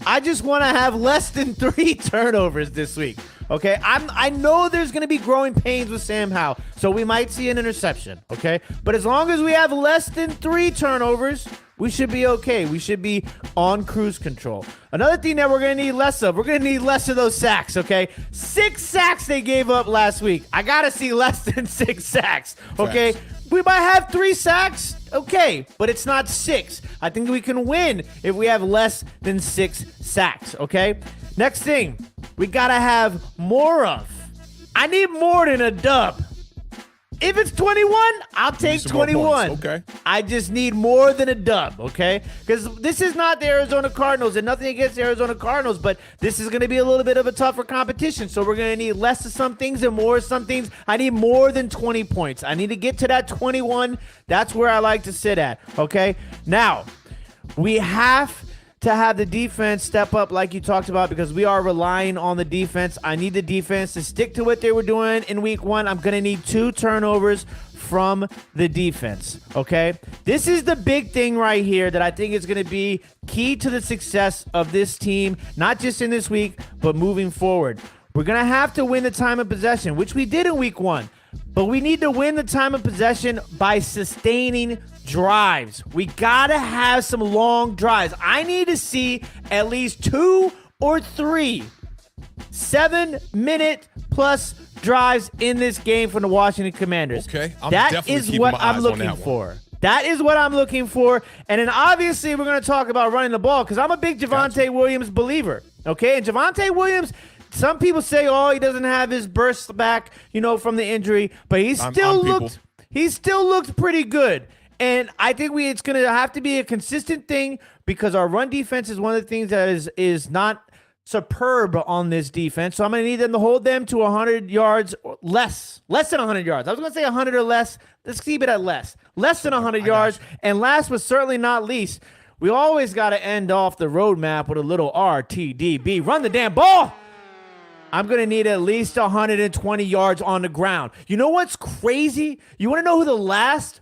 I just want to have less than 3 turnovers this week. Okay, I know there's going to be growing pains with Sam Howell, so we might see an interception. Okay, but as long as we have less than 3 turnovers, we should be okay. We should be on cruise control. Another thing that we're going to need less of, we're going to need less of those sacks. Okay, 6 sacks they gave up last week. I got to see less than 6 sacks. Okay. Facts. We might have 3 sacks, okay, but it's not 6. I think we can win if we have less than 6 sacks, okay? Next thing, we gotta have more of. I need more than a dub. If it's 21, I'll take 21. Okay. I just need more than a dub, okay? Because this is not the Arizona Cardinals, and nothing against the Arizona Cardinals, but this is going to be a little bit of a tougher competition. So we're going to need less of some things and more of some things. I need more than 20 points. I need to get to that 21. That's where I like to sit at, okay? Now, we have to have the defense step up like you talked about because we are relying on the defense. I need the defense to stick to what they were doing in week 1. I'm going to need 2 turnovers from the defense, okay? This is the big thing right here that I think is going to be key to the success of this team, not just in this week, but moving forward. We're going to have to win the time of possession, which we did in week 1. But we need to win the time of possession by sustaining drives. We got to have some long drives. I need to see at least 2 or 3 7-minute plus drives in this game from the Washington Commanders. Okay. That is what I'm looking for. That is what I'm looking for. And then obviously we're going to talk about running the ball because I'm a big Javonte Williams believer. Okay? And Javonte Williams, some people say, oh, he doesn't have his burst back, you know, from the injury, but he still looked pretty good. And I think it's going to have to be a consistent thing because our run defense is one of the things that is not superb on this defense. So I'm going to need them to hold them to 100 yards or less than 100 yards. I was going to say 100 or less. Let's keep it at less than 100 yards. And last but certainly not least, we always got to end off the roadmap with a little RTDB. Run the damn ball. I'm going to need at least 120 yards on the ground. You know what's crazy? You want to know who the last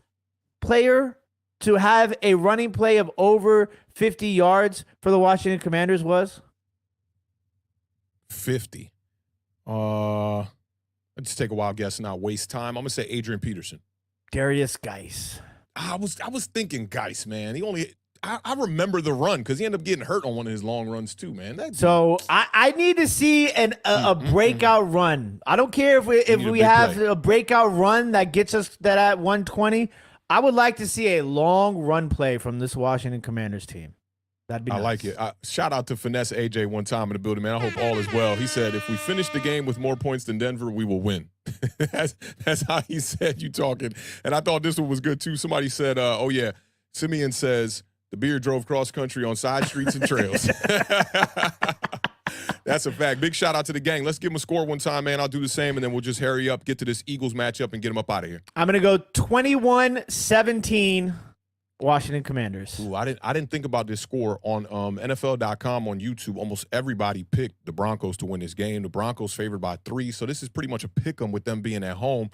player to have a running play of over 50 yards for the Washington Commanders was? 50. I'll just take a wild guess and not waste time. I'm going to say Adrian Peterson. Darius Geis. I was thinking Geis, man. I remember the run because he ended up getting hurt on one of his long runs too, man. So I need to see a breakout run. I don't care if we have a breakout run that gets us that at 120. I would like to see a long run play from this Washington Commanders team. That'd be nice. I like it. Shout out to Finesse AJ one time in the building, man. I hope all is well. He said, if we finish the game with more points than Denver, we will win. that's how he said you talking. And I thought this one was good, too. Somebody said, oh, yeah, Simeon says, the Beard drove cross country on side streets and trails. That's a fact. Big shout out to the gang. Let's give them a score one time, man. I'll do the same, and then we'll just hurry up, get to this Eagles matchup, and get them up out of here. I'm going to go 21-17. Washington Commanders. Ooh, I didn't think about this score on NFL.com on YouTube. Almost everybody picked the Broncos to win this game. The Broncos favored by 3, so this is pretty much a pick 'em with them being at home.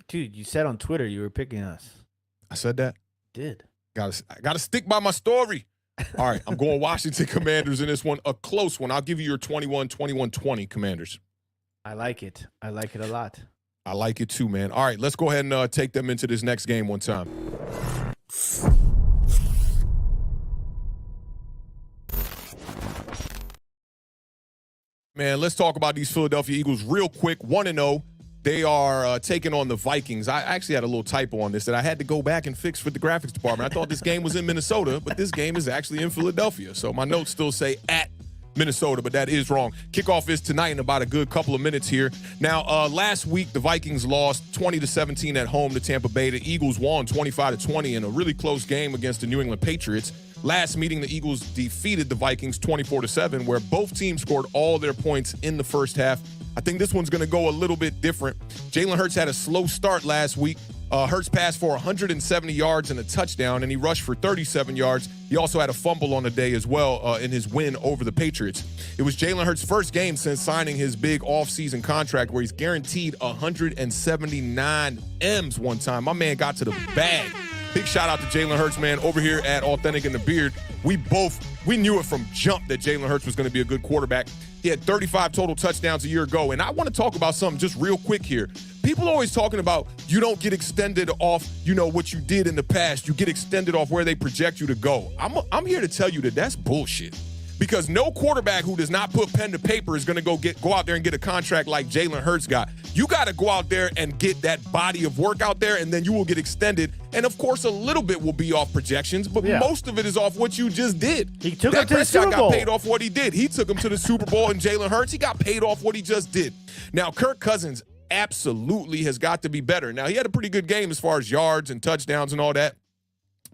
Dude, you said on Twitter you were picking us. I said that? Did. I gotta stick by my story. All right, I'm going Washington Commanders in this one, a close one. I'll give you your 21-20 Commanders. I like it. I like it a lot. I like it too, man. All right, let's go ahead and take them into this next game one time. Man, let's talk about these Philadelphia Eagles real quick. 1-0. They are taking on the Vikings. I actually had a little typo on this that I had to go back and fix with the graphics department. I thought this game was in Minnesota, but this game is actually in Philadelphia. So my notes still say at Minnesota, but that is wrong. Kickoff is tonight in about a good couple of minutes here. Now, last week, the Vikings lost 20-17 at home to Tampa Bay. The Eagles won 25-20 in a really close game against the New England Patriots. Last meeting, the Eagles defeated the Vikings 24-7, where both teams scored all their points in the first half. I think this one's going to go a little bit different. Jalen Hurts had a slow start last week. Hurts passed for 170 yards and a touchdown, and he rushed for 37 yards. He also had a fumble on the day as well in his win over the Patriots. It was Jalen Hurts' first game since signing his big offseason contract where he's guaranteed 179 M's one time. My man got to the bag. Big shout out to Jalen Hurts, man, over here at Awthentik and the Beard. We knew it from jump that Jalen Hurts was going to be a good quarterback. He had 35 total touchdowns a year ago. And I want to talk about something just real quick here. People are always talking about you don't get extended off, what you did in the past. You get extended off where they project you to go. I'm here to tell you that that's bullshit. Because no quarterback who does not put pen to paper is going to go out there and get a contract like Jalen Hurts got. You got to go out there and get that body of work out there, and then you will get extended. And, of course, a little bit will be off projections, but most of it is off what you just did. He took him to the Super Bowl. Got paid off what he did. He took him to the Super Bowl, and Jalen Hurts, he got paid off what he just did. Now, Kirk Cousins absolutely has got to be better. Now, he had a pretty good game as far as yards and touchdowns and all that,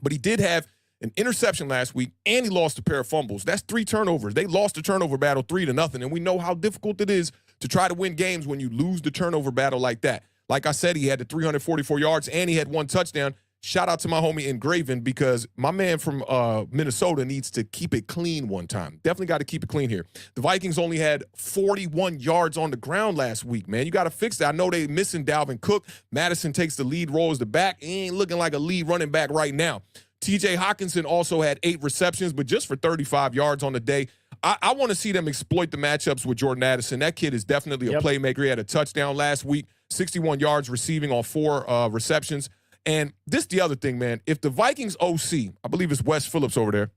but he did have an interception last week, and he lost a pair of fumbles. That's 3 turnovers. They lost the turnover battle 3-0, and we know how difficult it is to try to win games when you lose the turnover battle like that. Like I said, he had the 344 yards, and he had 1 touchdown. Shout out to my homie Engraven, because my man from Minnesota needs to keep it clean one time. Definitely got to keep it clean here. The Vikings only had 41 yards on the ground last week, man. You got to fix that. I know they missing Dalvin Cook. Madison takes the lead role as the back. He ain't looking like a lead running back right now. TJ Hawkinson also had 8 receptions, but just for 35 yards on the day. I want to see them exploit the matchups with Jordan Addison. That kid is definitely a playmaker. He had a touchdown last week, 61 yards receiving on 4 receptions. And this is the other thing, man. If the Vikings OC, I believe it's Wes Phillips over there,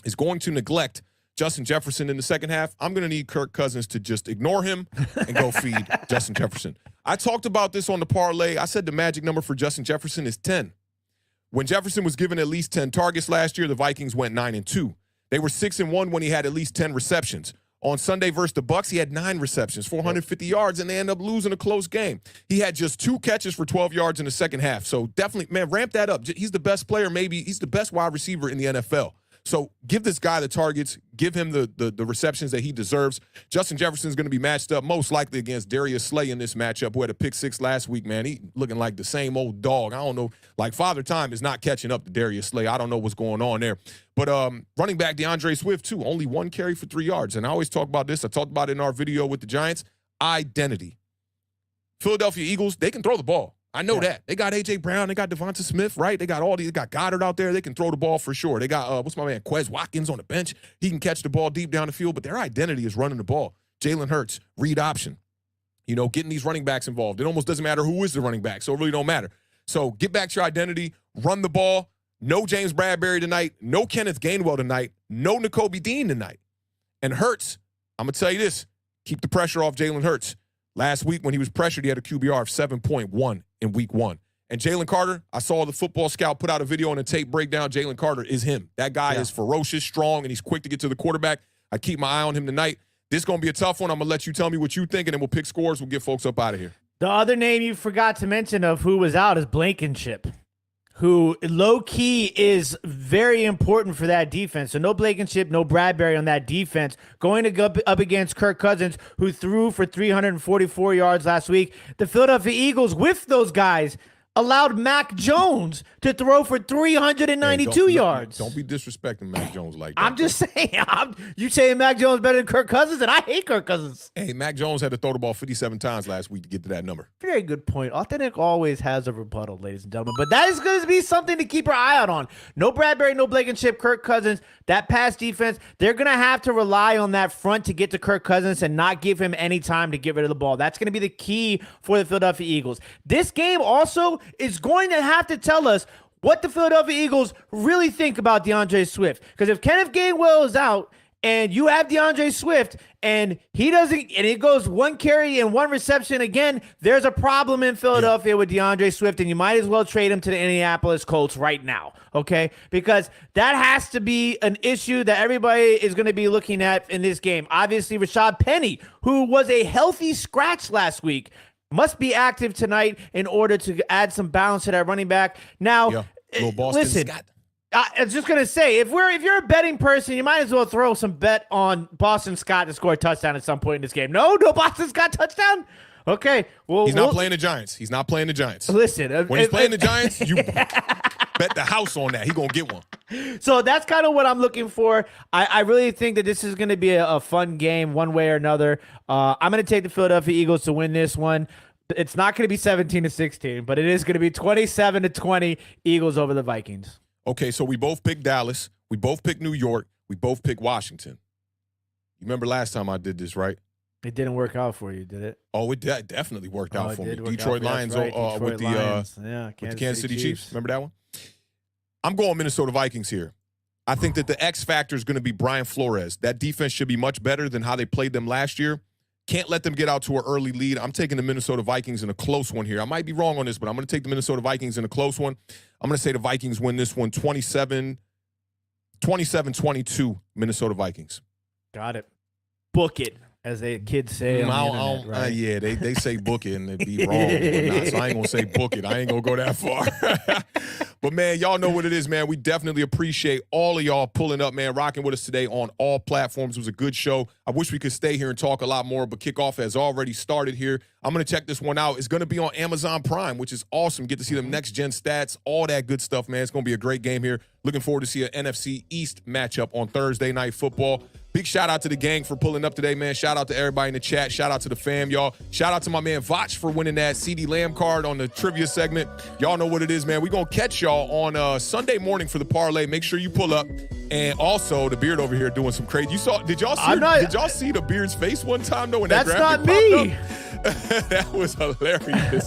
is going to neglect Justin Jefferson in the second half, I'm going to need Kirk Cousins to just ignore him and go feed Justin Jefferson. I talked about this on the parlay. I said the magic number for Justin Jefferson is 10. When Jefferson was given at least 10 targets last year, the Vikings went 9-2. They were 6-1 when he had at least 10 receptions. On Sunday versus the Bucs, he had 9 receptions, 450 yards, and they ended up losing a close game. He had just 2 catches for 12 yards in the second half. So definitely, man, ramp that up. He's the best player, maybe. He's the best wide receiver in the NFL. So give this guy the targets, give him the receptions that he deserves. Justin Jefferson's going to be matched up most likely against Darius Slay in this matchup, who had a pick 6 last week, man. He looking like the same old dog. I don't know. Like, Father Time is not catching up to Darius Slay. I don't know what's going on there. But running back DeAndre Swift, too, only 1 carry for 3 yards. And I always talk about this. I talked about it in our video with the Giants. Identity. Philadelphia Eagles, they can throw the ball. I know that. They got A.J. Brown. They got Devonta Smith, right? They got all these. They got Goddard out there. They can throw the ball for sure. They got, what's my man, Quez Watkins on the bench. He can catch the ball deep down the field, but their identity is running the ball. Jalen Hurts, read option. Getting these running backs involved. It almost doesn't matter who is the running back, so it really don't matter. So get back to your identity, run the ball. No James Bradbury tonight. No Kenneth Gainwell tonight. No Nakobe Dean tonight. And Hurts, I'm going to tell you this. Keep the pressure off Jalen Hurts. Last week when he was pressured, he had a QBR of 7.1 in week 1. And Jalen Carter, I saw the Football Scout put out a video on a tape breakdown. Jalen Carter is him. That guy is ferocious, strong, and he's quick to get to the quarterback. I keep my eye on him tonight. This is going to be a tough one. I'm going to let you tell me what you think, and then we'll pick scores. We'll get folks up out of here. The other name you forgot to mention of who was out is Blankenship, who low-key is very important for that defense. So no Blankenship, no Bradbury on that defense. Going to go up against Kirk Cousins, who threw for 344 yards last week. The Philadelphia Eagles, with those guys, allowed Mac Jones to throw for 392 yards. Don't be disrespecting Mac Jones like that. I'm just saying. You saying Mac Jones better than Kirk Cousins, and I hate Kirk Cousins. Hey, Mac Jones had to throw the ball 57 times last week to get to that number. Very good point. Awthentik always has a rebuttal, ladies and gentlemen. But that is going to be something to keep our eye out on. No Bradbury, no Blankenship, Kirk Cousins. That pass defense, they're going to have to rely on that front to get to Kirk Cousins and not give him any time to get rid of the ball. That's going to be the key for the Philadelphia Eagles. This game also is going to have to tell us what the Philadelphia Eagles really think about DeAndre Swift. Because if Kenneth Gainwell is out and you have DeAndre Swift and he doesn't, and it goes 1 carry and 1 reception again, there's a problem in Philadelphia with DeAndre Swift, and you might as well trade him to the Indianapolis Colts right now, okay? Because that has to be an issue that everybody is going to be looking at in this game. Obviously, Rashad Penny, who was a healthy scratch last week, must be active tonight in order to add some balance to that running back. Now, listen, Scott. I was just going to say, if you're a betting person, you might as well throw some bet on Boston Scott to score a touchdown at some point in this game. No Boston Scott touchdown? Okay. Well, he's not playing the Giants. He's not playing the Giants. Listen. When he's playing the Giants, you bet the house on that. He's going to get one. So that's kind of what I'm looking for. I really think that this is going to be a fun game one way or another. I'm going to take the Philadelphia Eagles to win this one. It's not going to be 17-16, but it is going to be 27-20 Eagles over the Vikings. Okay, so we both picked Dallas. We both picked New York. We both picked Washington. You remember last time I did this, right? It didn't work out for you, did it? Oh, it definitely worked out for me. Detroit Lions with the Kansas City Chiefs. Remember that one? I'm going Minnesota Vikings here. I think that the X factor is going to be Brian Flores. That defense should be much better than how they played them last year. Can't let them get out to an early lead. I'm taking the Minnesota Vikings in a close one here. I might be wrong on this, but I'm going to take the Minnesota Vikings in a close one. I'm going to say the Vikings win this one 27-22 Minnesota Vikings. Got it. Book it, as the kids say on the internet, right? Yeah, they say book it and they be wrong. So I ain't going to say book it. I ain't going to go that far. But, man, y'all know what it is, man. We definitely appreciate all of y'all pulling up, man, rocking with us today on all platforms. It was a good show. I wish we could stay here and talk a lot more, but kickoff has already started here. I'm going to check this one out. It's going to be on Amazon Prime, which is awesome. Get to see them next-gen stats, all that good stuff, man. It's going to be a great game here. Looking forward to see an NFC East matchup on Thursday Night Football. Big shout-out to the gang for pulling up today, man. Shout-out to everybody in the chat. Shout-out to the fam, y'all. Shout-out to my man Vach for winning that CD Lamb card on the trivia segment. Y'all know what it is, man. We're going to catch y'all on Sunday morning for the parlay. Make sure you pull up. And also, the Beard over here doing some crazy. Did y'all see the Beard's face one time, though, when that graphic popped up? That was hilarious.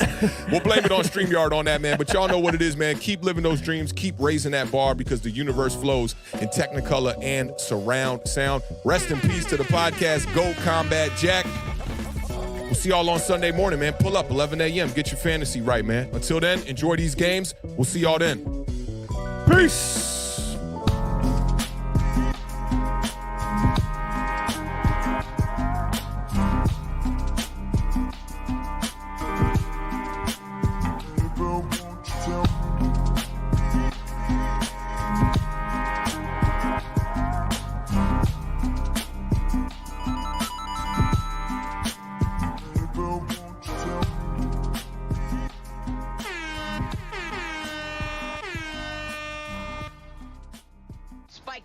We'll blame it on StreamYard on that, man. But y'all know what it is, man. Keep living those dreams. Keep raising that bar because the universe flows in Technicolor and surround sound. Rest in peace to the podcast. Go Combat Jack. We'll see y'all on Sunday morning, man. Pull up 11 a.m. Get your fantasy right, man. Until then, enjoy these games. We'll see y'all then. Peace.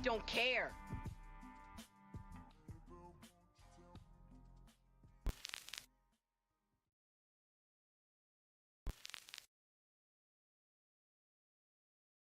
Don't care.